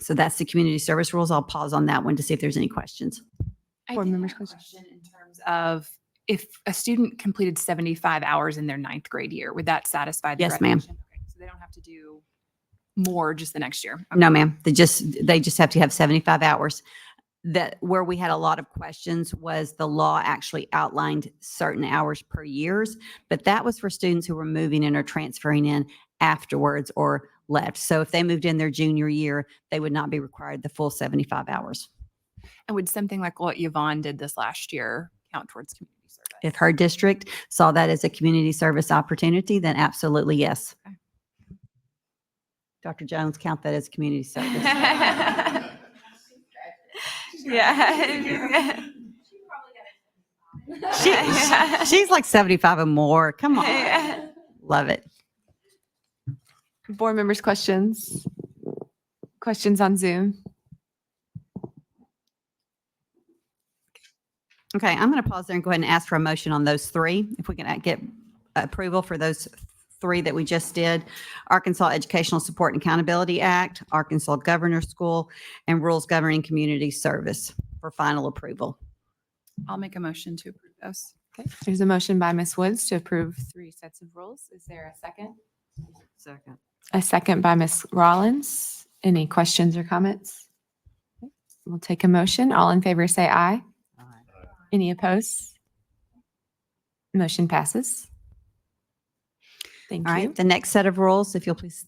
So that's the community service rules. I'll pause on that one to see if there's any questions. Board members, a questions? question in terms of if a student completed 75 hours in their 9th grade year, would that satisfy the Yes, ma'am. graduation? Okay, so they don't have to do more just the next year. Okay. No, ma'am. They just have to have 75 hours. That where we had a lot of questions was the law actually outlined certain hours per years, but that was for students who were moving in or transferring in afterwards or left. So if they moved in their junior year, they would not be required the full 75 hours. And would something like what Yvonne did this last year count towards community service? If her district saw that as a community service opportunity, then absolutely yes. Okay. Dr. Jones, count that as community service. Yeah. She's like 75 and more. Come on. Love it. Board members, questions? Questions on Zoom? Okay, I'm going to pause there and go ahead and ask for a motion on those 3. If we can get approval for those 3 that we just did: Arkansas Educational Support and Accountability Act, Arkansas Governor School, and Rules Governing Community Service for final approval. I'll make a motion to approve those. Okay, there's a motion by Ms. Woods to approve 3 sets of rules. Is there a second? Second. A second by Ms. Rollins. Any questions or comments? Okay, we'll take a motion. All in favor say aye. Any opposed? Motion passes. Thank All you. right, the next set of rules, if you'll please.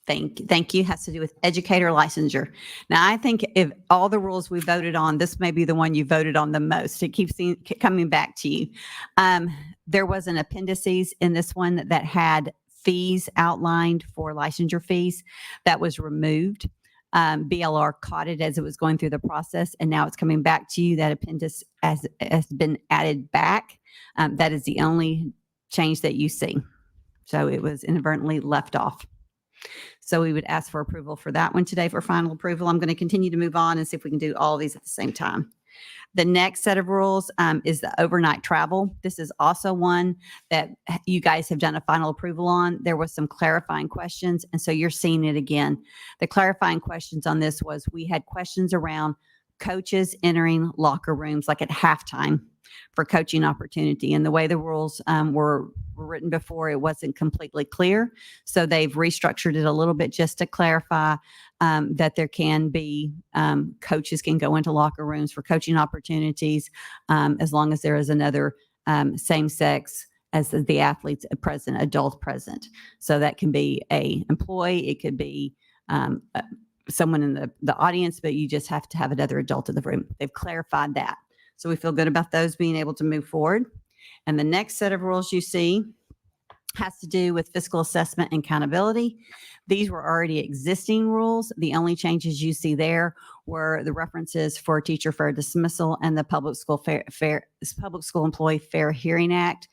Thank you, has to do with educator licensure. Now, I think if all the rules we voted on, this may be the one you voted on the most. It keeps coming back to you. There was an appendices in this one that had fees outlined for licensure fees that was removed. BLR caught it as it was going through the process, and now it's coming back to you. That appendix has been added back. That is the only change that you see. So it was inadvertently left off. So we would ask for approval for that one today for final approval. I'm going to continue to move on and see if we can do all of these at the same time. The next set of rules is the overnight travel. This is also one that you guys have done a final approval on. There was some clarifying questions, and so you're seeing it again. The clarifying questions on this was we had questions around coaches entering locker rooms like at halftime for coaching opportunity. And the way the rules were written before, it wasn't completely clear. So they've restructured it a little bit just to clarify that there can be coaches can go into locker rooms for coaching opportunities as long as there is another same sex as the athletes present, adult present. So that can be a employee, it could be someone in the audience, but you just have to have another adult in the room. They've clarified that. So we feel good about those being able to move forward. And the next set of rules you see has to do with fiscal assessment and accountability. These were already existing rules. The only changes you see there were the references for teacher fair dismissal and the Public School Employee Fair Hearing Act.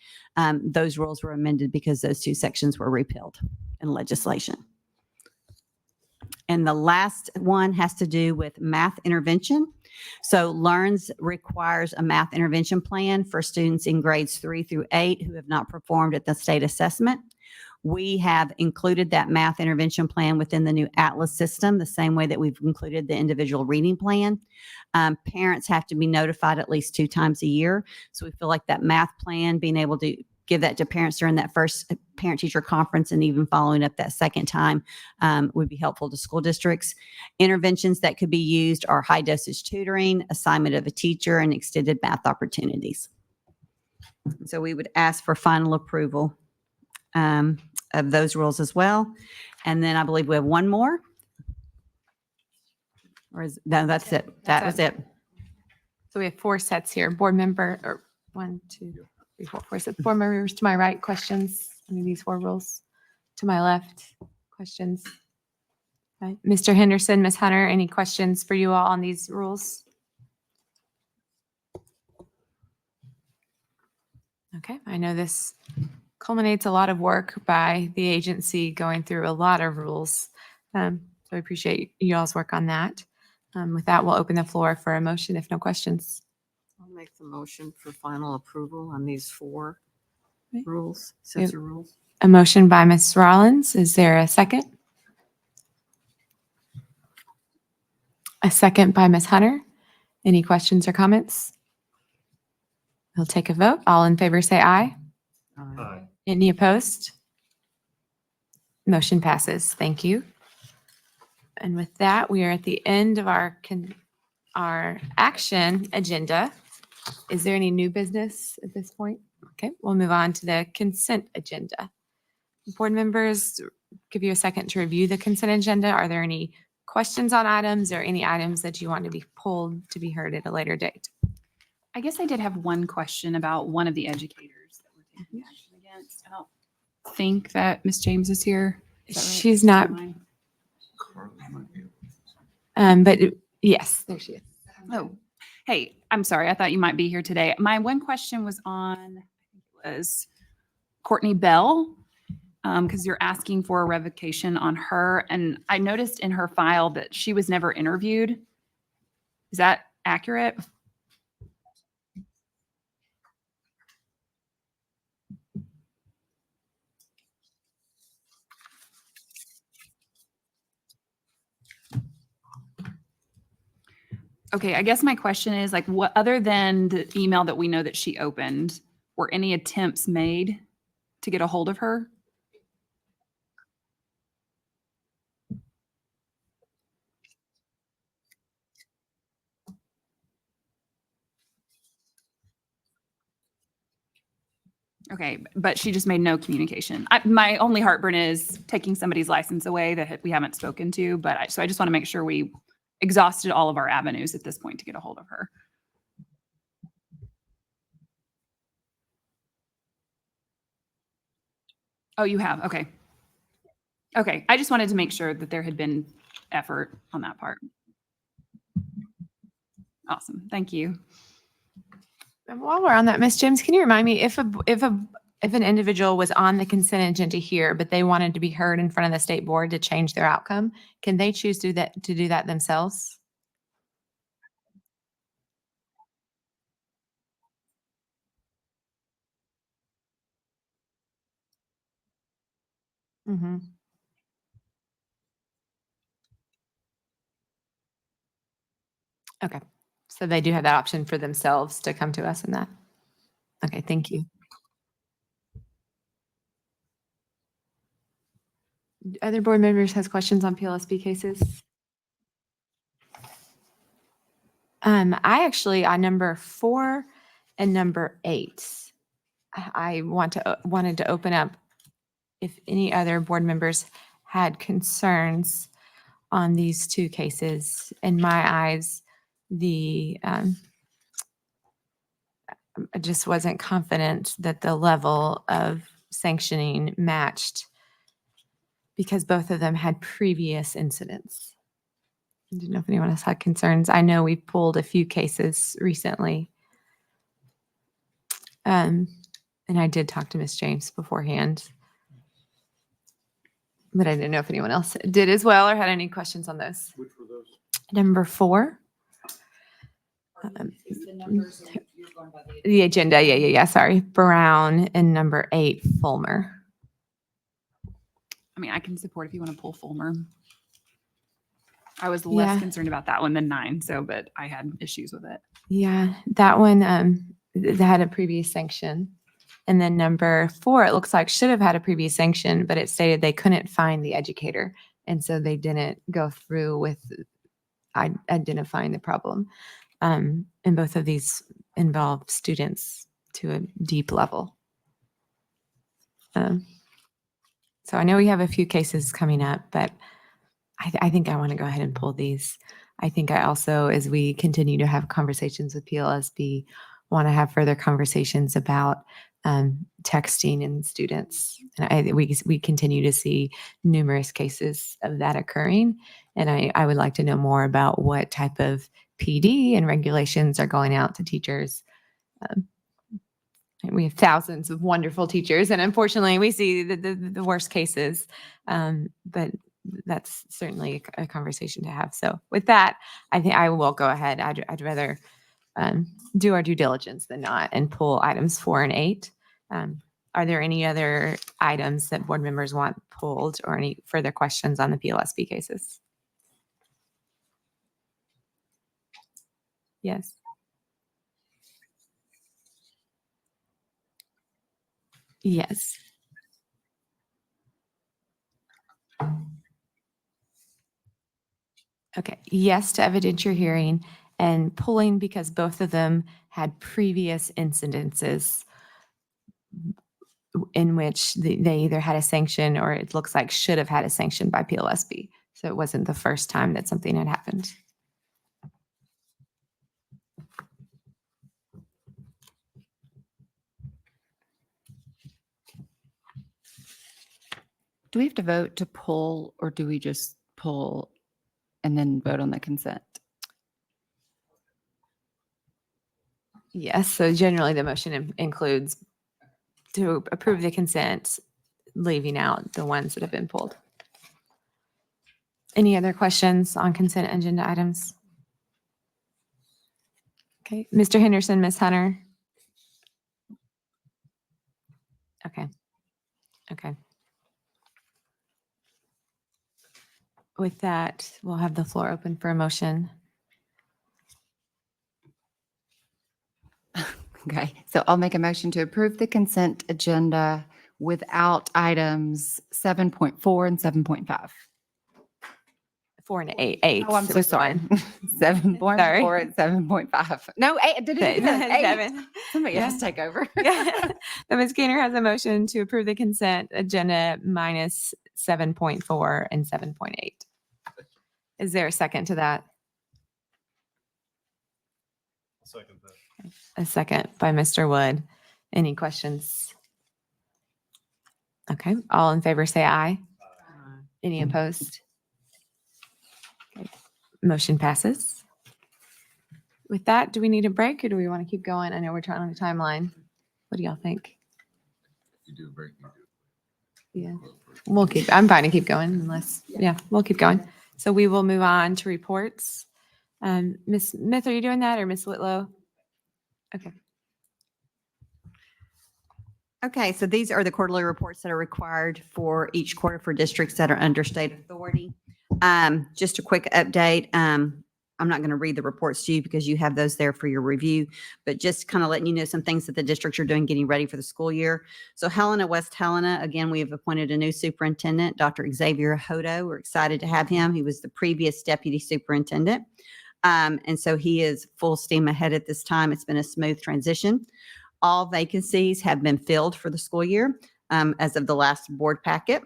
Those rules were amended because those two sections were repealed in legislation. And the last one has to do with math intervention. So LEARNS requires a math intervention plan for students in grades 3 through 8 who have not performed at the state assessment. We have included that math intervention plan within the new Atlas system, the same way that we've included the individual reading plan. Parents have to be notified at least 2 times a year. So we feel like that math plan, being able to give that to parents during that first parent-teacher conference and even following up that second time would be helpful to school districts. Interventions that could be used are high-dosage tutoring, assignment of a teacher, and extended math opportunities. So we would ask for final approval of those rules as well. And then I believe we have one more. Or is, no, that's it. That was it. So we have 4 sets here. Board member, or 1, 2, 3, 4, 4 sets. Board members to my right, questions on these 4 rules. To my left, questions. Right. Mr. Henderson, Ms. Hunter, any questions for you all on these rules? Okay, I know this culminates a lot of work by the agency going through a lot of rules. So I appreciate you all's work on that. With that, we'll open the floor for a motion if no questions. I'll make the motion for final approval on these 4 Right. rules, sets of rules. A motion by Ms. Rollins. Is there a second? A second by Ms. Hunter. Any questions or comments? We'll take a vote. All in favor say aye. Aye. Any opposed? Motion passes. Thank you. And with that, we are at the end of our action agenda. Is there any new business at this point? Okay, we'll move on to the consent agenda. Board members, give you a second to review the consent agenda. Are there any questions on items or any items that you want to be pulled to be heard at a later date? I guess I did have one question about one of the educators that we're taking action against. I don't think that Ms. James is here. Is that right? She's not, but yes, there she is. Oh, hey, I'm sorry. I thought you might be here today. My one question was on, I think it was Courtney Bell, because you're asking for a revocation on her. And I noticed in her file that she was never interviewed. Is that accurate? Okay, I guess my question is like, what other than the email that we know that she opened, were any attempts made to get a hold of her? Okay, but she just made no communication. My only heartburn is taking somebody's license away that we haven't spoken to, so I just want to make sure we exhausted all of our avenues at this point to get a hold of her. Oh, you have? Okay. Okay, I just wanted to make sure that there had been effort on that part. Awesome, thank you. And while we're on that, Ms. James, can you remind me if an individual was on the consent agenda here, but they wanted to be heard in front of the state board to change their outcome, can they choose to do that themselves? Mm-hmm. Okay, so they do have that option for themselves to come to us in that. Okay, thank you. Other board members has questions on PLSB cases? I actually, on number 4 and number 8, I wanted to open up if any other board members had concerns on these 2 cases. In my eyes, I just wasn't confident that the level of sanctioning matched because both of them had previous incidents. I didn't know if anyone else had concerns. I know we pulled a few cases recently. And I did talk to Ms. James beforehand. But I didn't know if anyone else did as well or had any questions on those. Which were those? Number 4. The agenda, yeah. Sorry. Brown, and number 8, Fulmer. I mean, I can support if you want to pull Fulmer. I was less Yeah. concerned about that one than 9, but I had issues with it. Yeah, that one that had a previous sanction. And then number 4, it looks like should have had a previous sanction, but it stated they couldn't find the educator. And so they didn't go through with identifying the problem. And both of these involve students to a deep level. So I know we have a few cases coming up, but I think I want to go ahead and pull these. I think I also, as we continue to have conversations with PLSB, want to have further conversations about texting and students. And we continue to see numerous cases of that occurring. And I would like to know more about what type of PD and regulations are going out to teachers. We have thousands of wonderful teachers, and unfortunately, we see the worst cases. But that's certainly a conversation to have. So with that, I think I will go ahead. I'd rather do our due diligence than not and pull items 4 and 8. Are there any other items that board members want pulled or any further questions on the PLSB cases? Yes. Yes. Okay. Yes to evidentiary hearing and pulling because both of them had previous incidences in which they either had a sanction or it looks like should have had a sanction by PLSB. So it wasn't the first time that something had happened. Do we have to vote to pull, or do we just pull and then vote on the consent? Yes. So generally the motion includes to approve the consent, leaving out the ones that have been pulled. Any other questions on consent agenda items? Okay. Mr. Henderson, Ms. Hunter. Okay. Okay. With that, we'll have the floor open for a motion. Okay, so I'll make a motion to approve the consent agenda without items 7.4 and 7.5. 4 and 8. Oh, I'm so with sorry. one. 7.4 and 7.5. No, 8. Did it? Eight. 7. Somebody Yeah. else take over. Yeah. So Ms. Keener has a motion to approve the consent agenda minus 7.4 and 7.8. Is there a second to that? Second that. A second by Mr. Wood. Any questions? Okay, all in favor say aye. Any opposed? Okay. Motion passes. With that, do we need a break or do we want to keep going? I know we're trying on a timeline. What do y'all think? You do a break, you do. Yeah, I'm fine to keep going unless, yeah, we'll keep going. So we will move on to reports. Ms. Smith, are you doing that or Ms. Whitlow? Okay. Okay, so these are the quarterly reports that are required for each quarter for districts that are under state authority. Just a quick update. I'm not going to read the reports to you because you have those there for your review, but just kind of letting you know some things that the districts are doing getting ready for the school year. So West Helena, again, we have appointed a new superintendent, Dr. Xavier Hodo. We're excited to have him. He was the previous deputy superintendent. And so he is full steam ahead at this time. It's been a smooth transition. All vacancies have been filled for the school year as of the last board packet.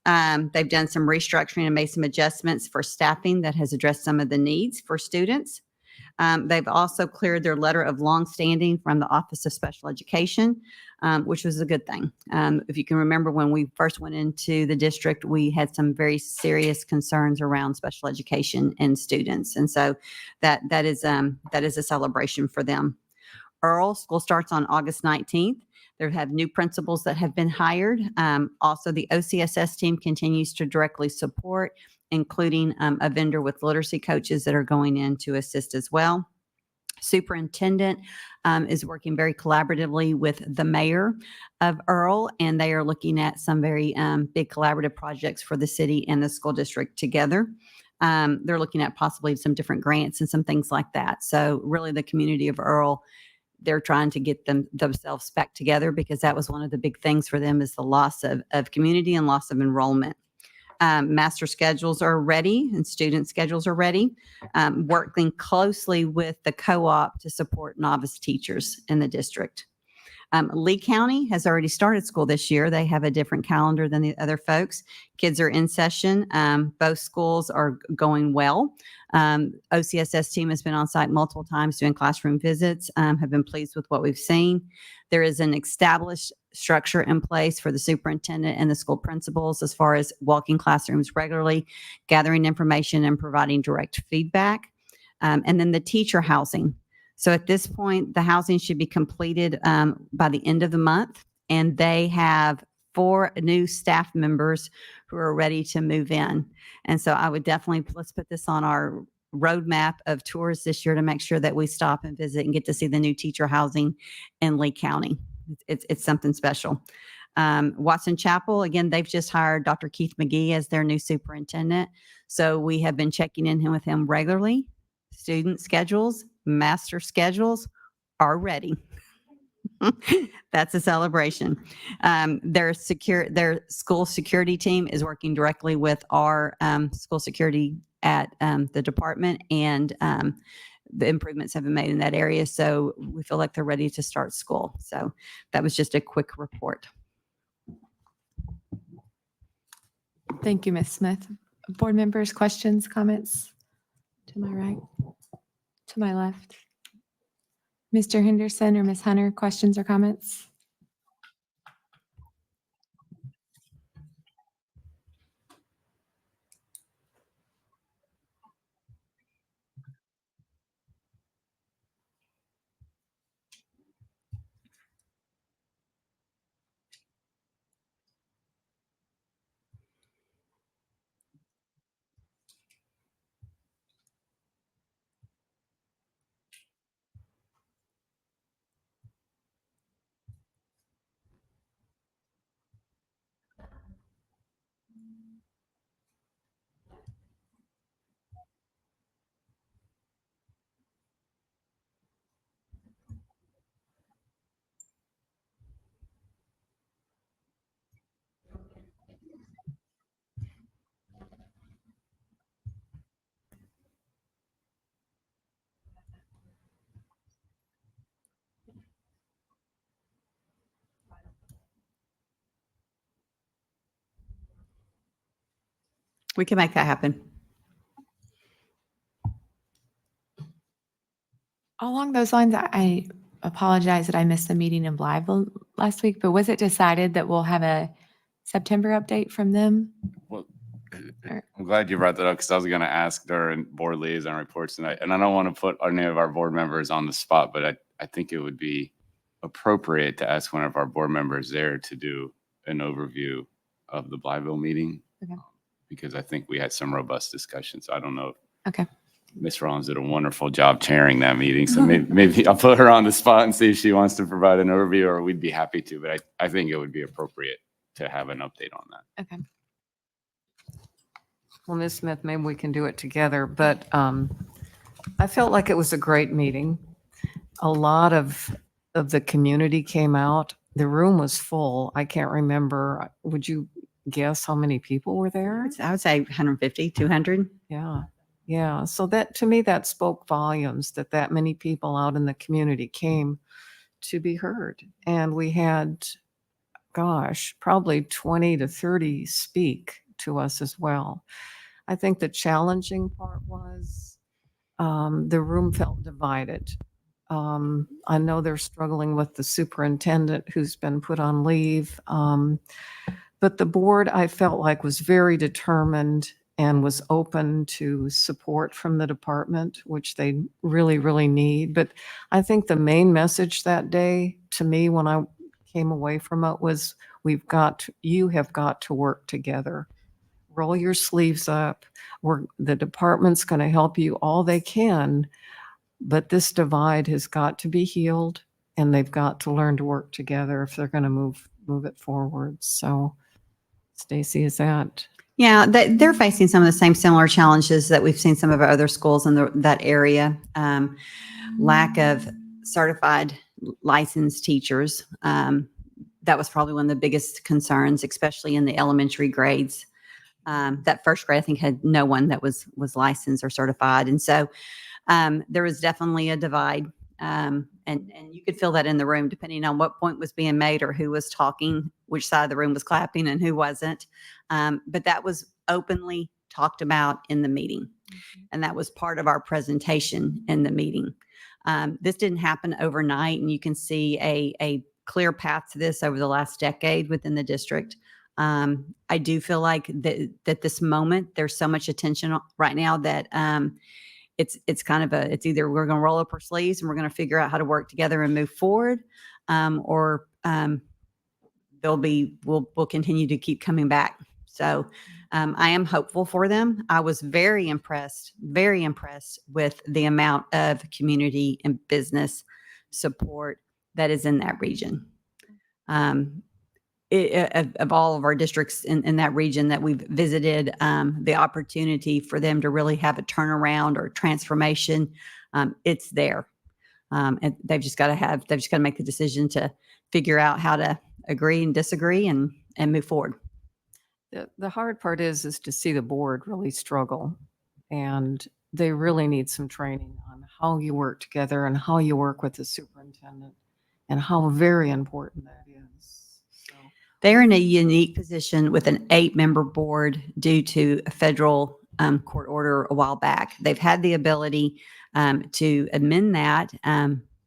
They've done some restructuring and made some adjustments for staffing that has addressed some of the needs for students. They've also cleared their letter of longstanding from the Office of Special Education, which was a good thing. If you can remember when we first went into the district, we had some very serious concerns around special education and students. And so that is a celebration for them. Earl, school starts on August 19th. They have new principals that have been hired. Also, the OCSS team continues to directly support, including a vendor with literacy coaches that are going in to assist as well. Superintendent is working very collaboratively with the mayor of Earl, and they are looking at some very big collaborative projects for the city and the school district together. They're looking at possibly some different grants and some things like that. So really the community of Earl, they're trying to get themselves back together because that was one of the big things for them is the loss of community and loss of enrollment. Master schedules are ready and student schedules are ready. Working closely with the co-op to support novice teachers in the district. Lee County has already started school this year. They have a different calendar than the other folks. Kids are in session. Both schools are going well. OCSS team has been on site multiple times doing classroom visits, have been pleased with what we've seen. There is an established structure in place for the superintendent and the school principals as far as walking classrooms regularly, gathering information and providing direct feedback. And then the teacher housing. So at this point, the housing should be completed by the end of the month, and they have 4 new staff members who are ready to move in. And so I would definitely, let's put this on our roadmap of tours this year to make sure that we stop and visit and get to see the new teacher housing in Lee County. It's something special. Watson Chapel, again, they've just hired Dr. Keith McGee as their new superintendent. So we have been checking in with him regularly. Student schedules, master schedules are ready. That's a celebration. Their school security team is working directly with our school security at the department, and the improvements have been made in that area. So we feel like they're ready to start school. So that was just a quick report. Thank you, Ms. Smith. Board members, questions, comments? To my right, to my left. Mr. Henderson or Ms. Hunter, questions or comments? We can make that happen. Along those lines, I apologize that I missed the meeting in Blytheville last week, but was it decided that we'll have a September update from them? Well, Or- I'm glad you brought that up because I was going to ask during board liaison reports tonight, and I don't want to put any of our board members on the spot, but I think it would be appropriate to ask one of our board members there to do an overview of the Blytheville meeting. Okay. Because I think we had some robust discussions. I don't know. Okay. Ms. Rollins did a wonderful job chairing that meeting, so maybe I'll put her on the spot and see if she wants to provide an overview, or we'd be happy to, but I think it would be appropriate to have an update on that. Okay. Well, Ms. Smith, maybe we can do it together, but I felt like it was a great meeting. A lot of the community came out. The room was full. I can't remember. Would you guess how many people were there? I would say 150, 200. Yeah. Yeah. So that, to me, that spoke volumes that many people out in the community came to be heard. And we had, gosh, probably 20 to 30 speak to us as well. I think the challenging part was the room felt divided. I know they're struggling with the superintendent who's been put on leave. But the board, I felt like, was very determined and was open to support from the department, which they really, really need. But I think the main message that day to me when I came away from it was, you have got to work together. Roll your sleeves up. The department's going to help you all they can, but this divide has got to be healed, and they've got to learn to work together if they're going to move it forward. So, Stacy, is that? Yeah, they're facing some of the same similar challenges that we've seen some of our other schools in that area. Lack of certified licensed teachers. That was probably one of the biggest concerns, especially in the elementary grades. That first grade, I think, had no one that was licensed or certified. And so there was definitely a divide. And you could feel that in the room, depending on what point was being made or who was talking, which side of the room was clapping and who wasn't. But that was openly talked about in the meeting. And that was part of our presentation in the meeting. This didn't happen overnight, and you can see a clear path to this over the last decade within the district. I do feel like that this moment, there's so much attention right now that it's kind of it's either we're going to roll up our sleeves and we're going to figure out how to work together and move forward, or we'll continue to keep coming back. So I am hopeful for them. I was very impressed with the amount of community and business support that is in that region. Of all of our districts in that region that we've visited, the opportunity for them to really have a turnaround or transformation, it's there. And they've just got to make the decision to figure out how to agree and disagree and move forward. The hard part is to see the board really struggle, and they really need some training on how you work together and how you work with the superintendent and how very important that is. So. They're in a unique position with an 8-member board due to a federal court order a while back. They've had the ability to amend that,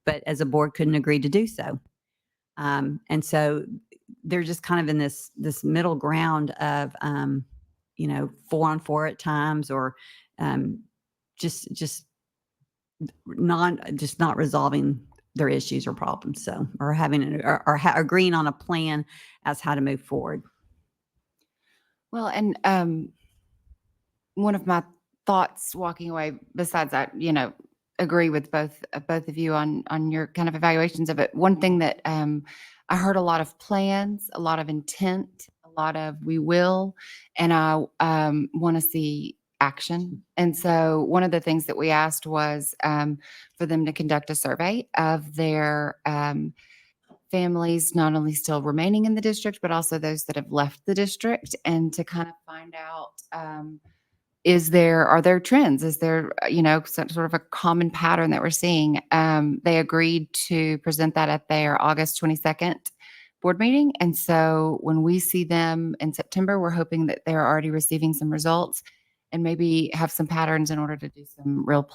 but as a board couldn't agree to do so. And so they're just kind of in this middle ground of, 4-on-4 at times, or just not resolving their issues or problems. So, or agreeing on a plan as how to move forward. Well, and one of my thoughts walking away, besides that, agree with both of you on your kind of evaluations of it. One thing that I heard a lot of plans, a lot of intent, a lot of we will, and I want to see action. And so one of the things that we asked was for them to conduct a survey of their families, not only still remaining in the district, but also those that have left the district, and to kind of find out, are there trends? Is there, some sort of a common pattern that we're seeing? They agreed to present that at their August 22nd board meeting. And so when we see them in September, we're hoping that they're already receiving some results and maybe have some patterns in order to do some real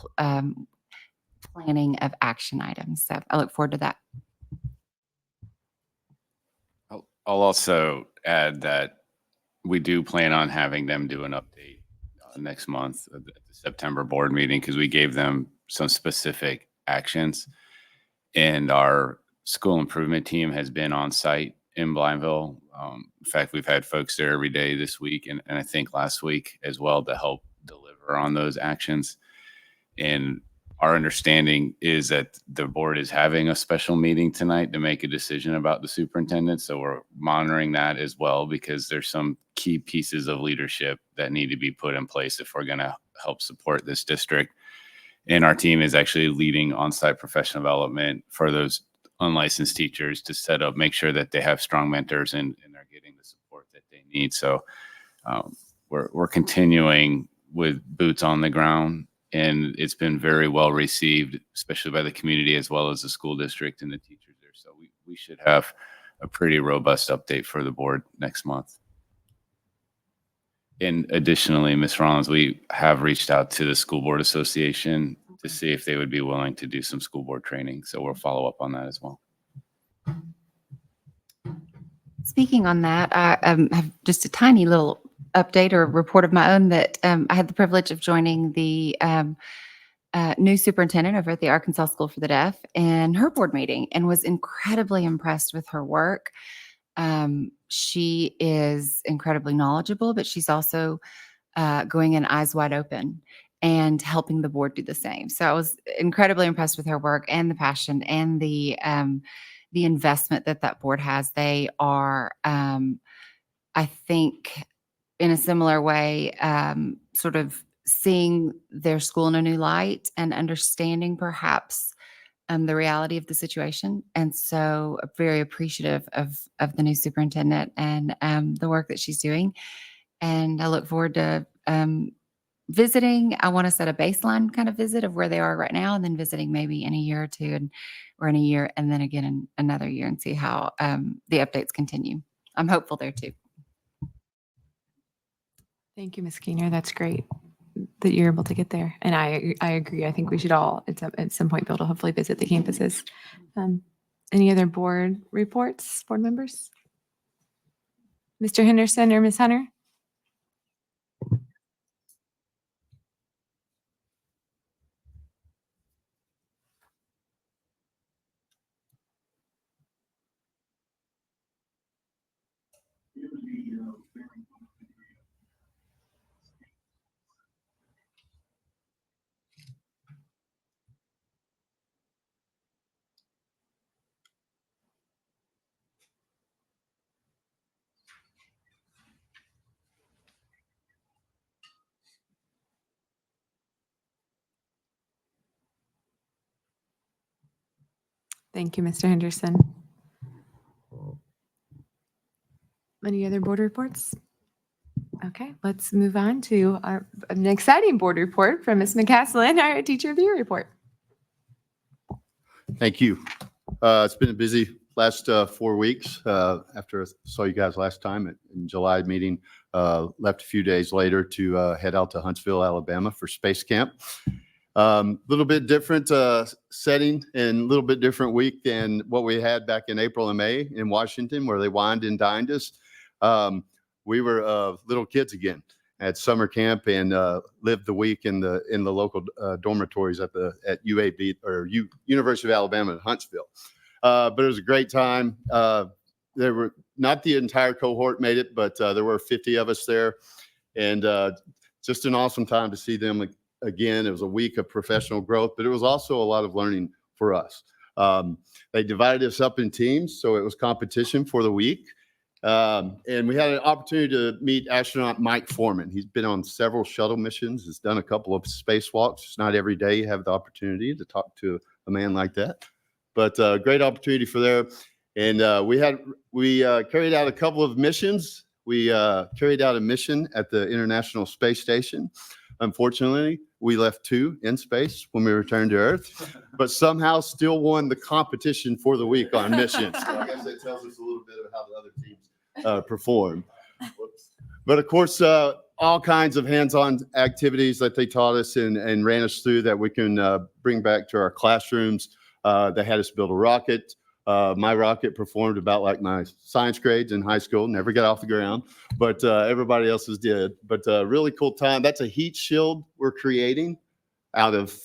planning of action items. So I look forward to that. I'll also add that we do plan on having them do an update next month at the September board meeting, because we gave them some specific actions. And our school improvement team has been on site in Blineville. In fact, we've had folks there every day this week and I think last week as well to help deliver on those actions. And our understanding is that the board is having a special meeting tonight to make a decision about the superintendent. So we're monitoring that as well, because there's some key pieces of leadership that need to be put in place if we're going to help support this district. And our team is actually leading on-site professional development for those unlicensed teachers to set up, make sure that they have strong mentors and they're getting the support that they need. So we're continuing with boots on the ground, and it's been very well received, especially by the community as well as the school district and the teachers there. So we should have a pretty robust update for the board next month. And additionally, Ms. Rollins, we have reached out to the School Board Association to see if they would be willing to do some school board training. So we'll follow up on that as well. Speaking on that, I have just a tiny little update or report of my own that I had the privilege of joining the new superintendent over at the Arkansas School for the Deaf and her board meeting, and was incredibly impressed with her work. She is incredibly knowledgeable, but she's also going in eyes wide open and helping the board do the same. So I was incredibly impressed with her work and the passion and the investment that board has. They are, I think, in a similar way, sort of seeing their school in a new light and understanding perhaps the reality of the situation. And so very appreciative of the new superintendent and the work that she's doing. And I look forward to visiting. I want to set a baseline kind of visit of where they are right now, and then visiting maybe in a year or two, or in a year, and then again in another year, and see how the updates continue. I'm hopeful there too. Thank you, Ms. Keener. That's great that you're able to get there. And I agree. I think we should all at some point be able to hopefully visit the campuses. Any other board reports, board members? Mr. Henderson or Ms. Hunter? Thank you, Mr. Henderson. Any other board reports? Okay, let's move on to an exciting board report from Ms. McCaslin, our teacher review report. Thank you. It's been a busy last 4 weeks. After I saw you guys last time in July meeting, left a few days later to head out to Huntsville, Alabama for Space Camp. Little bit different setting and a little bit different week than what we had back in April and May in Washington, where they wined and dined us. We were little kids again at summer camp and lived the week in the local dormitories at UAB or University of Alabama in Huntsville. But it was a great time. There were not the entire cohort made it, but there were 50 of us there, and just an awesome time to see them again. It was a week of professional growth, but it was also a lot of learning for us. They divided us up in teams, so it was competition for the week. And we had an opportunity to meet astronaut Mike Foreman. He's been on several shuttle missions, has done a couple of spacewalks. It's not every day you have the opportunity to talk to a man like that, but great opportunity for there. And we carried out a couple of missions. We carried out a mission at the International Space Station. Unfortunately, we left 2 in space when we returned to Earth, but somehow still won the competition for the week on missions. that tells us a little bit of how the other teams perform. But of course, all kinds of hands-on activities that they taught us and ran us through that we can bring back to our classrooms. They had us build a rocket. My rocket performed about like my science grades in high school, never got off the ground, but everybody else's did. But really cool time. That's a heat shield we're creating out of,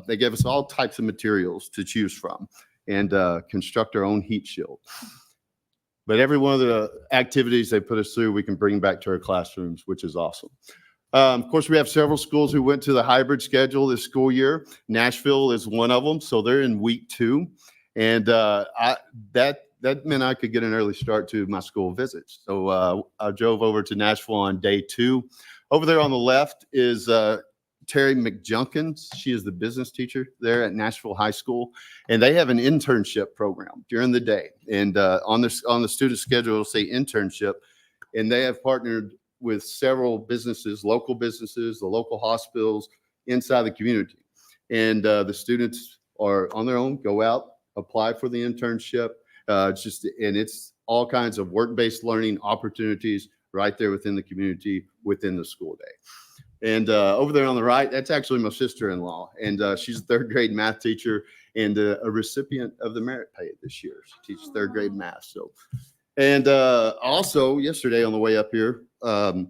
they gave us all types of materials to choose from and construct our own heat shield. But every one of the activities they put us through, we can bring back to our classrooms, which is awesome. Of course, we have several schools who went to the hybrid schedule this school year. Nashville is one of them, so they're in week 2. And that meant I could get an early start to my school visits. So I drove over to Nashville on day 2. Over there on the left is Terry McJunkins. She is the business teacher there at Nashville High School. And they have an internship program during the day. And on the student schedule, it'll say internship. And they have partnered with several businesses, local businesses, the local hospitals inside the community. And the students are on their own, go out, apply for the internship. It's all kinds of work-based learning opportunities right there within the community, within the school day. And over there on the right, that's actually my sister-in-law. And she's a 3rd grade math teacher and a recipient of the merit pay this year. She teaches 3rd grade math. So, and also yesterday on the way up here,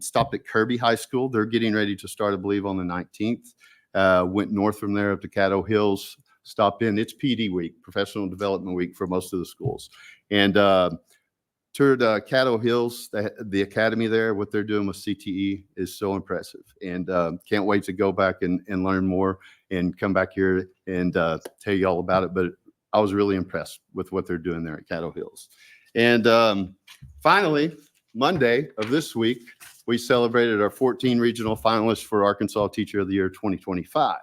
stopped at Kirby High School. They're getting ready to start, I believe, on the 19th. Went north from there up to Caddo Hills, stopped in. It's PD week, professional development week for most of the schools. And toured Caddo Hills, the academy there. What they're doing with CTE is so impressive. And can't wait to go back and learn more and come back here and tell you all about it. But I was really impressed with what they're doing there at Caddo Hills. And finally, Monday of this week, we celebrated our 14 regional finalists for Arkansas Teacher of the Year 2025.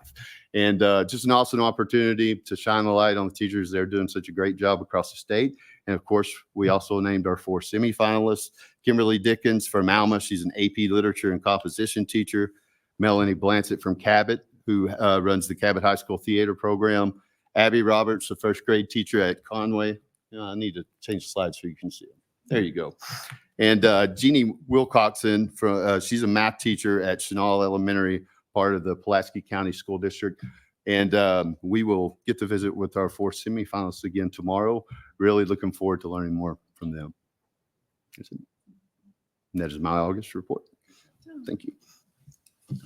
And just an awesome opportunity to shine the light on the teachers. They're doing such a great job across the state. And of course, we also named our 4 semifinalists. Kimberly Dickens from Alma. She's an AP Literature and Composition teacher. Melanie Blancett from Cabot, who runs the Cabot High School Theater Program. Abby Roberts, a 1st grade teacher at Conway. I need to change the slide so you can see it. There you go. And Jeannie Wilcoxon, she's a math teacher at Chenal Elementary, part of the Pulaski County School District. And we will get to visit with our 4 semifinalists again tomorrow. Really looking forward to learning more from them. And that is my August report. Thank you.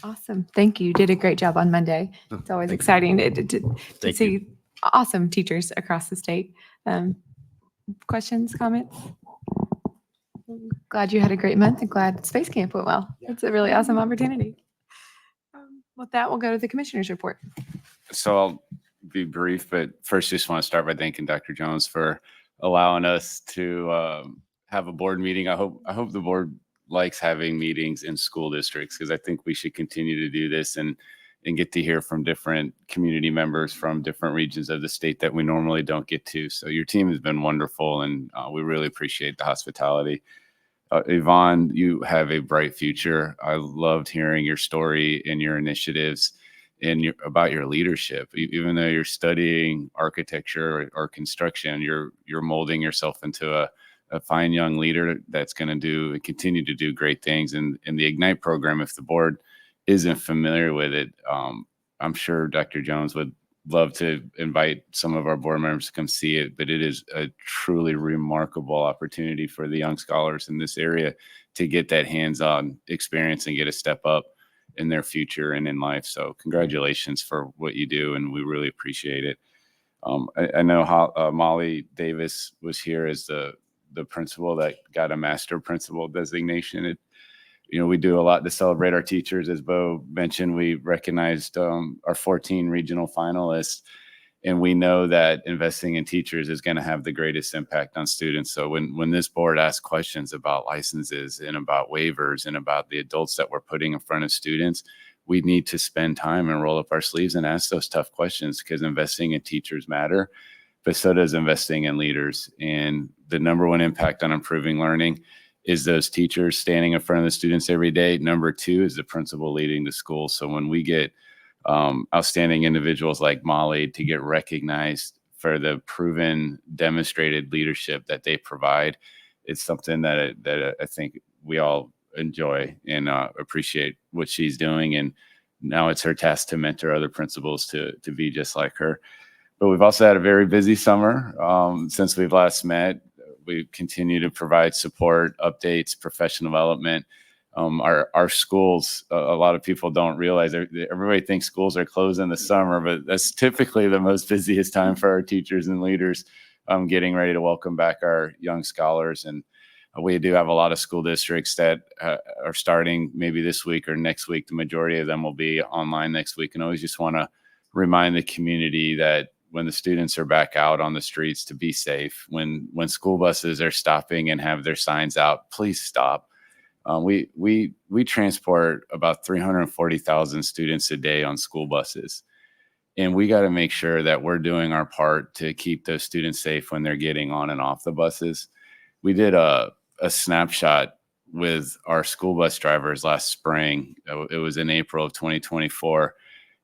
Awesome. Thank you. You did a great job on Monday. It's always exciting to see awesome teachers across the state. Questions, comments? Glad you had a great month and glad Space Camp went well. It's a really awesome opportunity. With that, we'll go to the commissioner's report. So I'll be brief, but first just want to start by thanking Dr. Jones for allowing us to have a board meeting. I hope the board likes having meetings in school districts, because I think we should continue to do this and get to hear from different community members from different regions of the state that we normally don't get to. So your team has been wonderful, and we really appreciate the hospitality. Yvonne, you have a bright future. I loved hearing your story and your initiatives and about your leadership. Even though you're studying architecture or construction, you're molding yourself into a fine young leader that's going to continue to do great things. And the Ignite program, if the board isn't familiar with it, I'm sure Dr. Jones would love to invite some of our board members to come see it, but it is a truly remarkable opportunity for the young scholars in this area to get that hands-on experience and get a step up in their future and in life. So congratulations for what you do, and we really appreciate it. I know how Molly Davis was here as the principal that got a master principal designation. We do a lot to celebrate our teachers. As Bo mentioned, we recognized our 14 regional finalists, and we know that investing in teachers is going to have the greatest impact on students. So when this board asks questions about licenses and about waivers and about the adults that we're putting in front of students, we need to spend time and roll up our sleeves and ask those tough questions, because investing in teachers matter, but so does investing in leaders. And the number one impact on improving learning is those teachers standing in front of the students every day. Number 2 is the principal leading the school. So when we get outstanding individuals like Molly to get recognized for the proven, demonstrated leadership that they provide. It's something that I think we all enjoy and appreciate what she's doing. And now it's her task to mentor other principals to be just like her. But we've also had a very busy summer since we've last met. We continue to provide support, updates, professional development. Our schools, a lot of people don't realize, everybody thinks schools are closed in the summer, but that's typically the most busiest time for our teachers and leaders, getting ready to welcome back our young scholars. And we do have a lot of school districts that are starting maybe this week or next week. The majority of them will be online next week. And I always just want to remind the community that when the students are back out on the streets, to be safe. When school buses are stopping and have their signs out, please stop. We transport about 340,000 students a day on school buses. And we got to make sure that we're doing our part to keep those students safe when they're getting on and off the buses. We did a snapshot with our school bus drivers last spring. It was in April of 2024.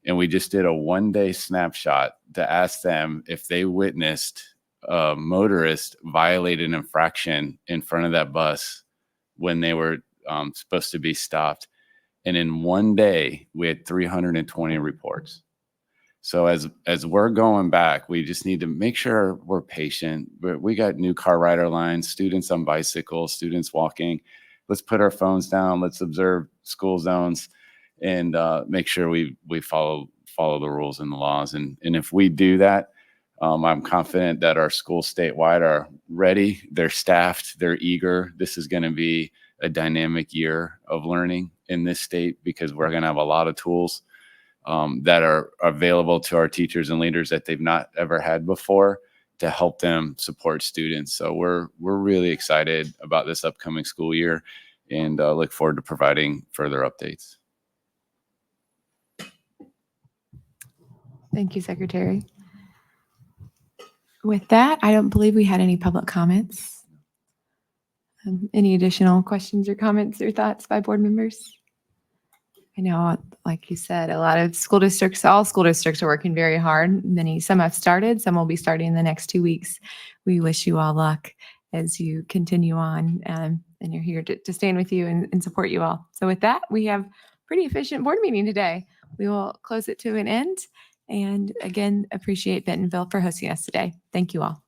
And we just did a one-day snapshot to ask them if they witnessed a motorist violate an infraction in front of that bus when they were supposed to be stopped. And in one day, we had 320 reports. So as we're going back, we just need to make sure we're patient. We got new car rider lines, students on bicycles, students walking. Let's put our phones down. Let's observe school zones and make sure we follow the rules and the laws. And if we do that, I'm confident that our schools statewide are ready. They're staffed. They're eager. This is going to be a dynamic year of learning in this state because we're going to have a lot of tools that are available to our teachers and leaders that they've not ever had before to help them support students. So we're really excited about this upcoming school year and look forward to providing further updates. Thank you, Secretary. With that, I don't believe we had any public comments. Any additional questions or comments or thoughts by board members? I know, like you said, a lot of school districts, all school districts are working very hard. Some have started, some will be starting in the next 2 weeks. We wish you all luck as you continue on, and you're here to stand with you and support you all. So with that, we have pretty efficient board meeting today. We will close it to an end. And again, appreciate Bentonville for hosting us today. Thank you all.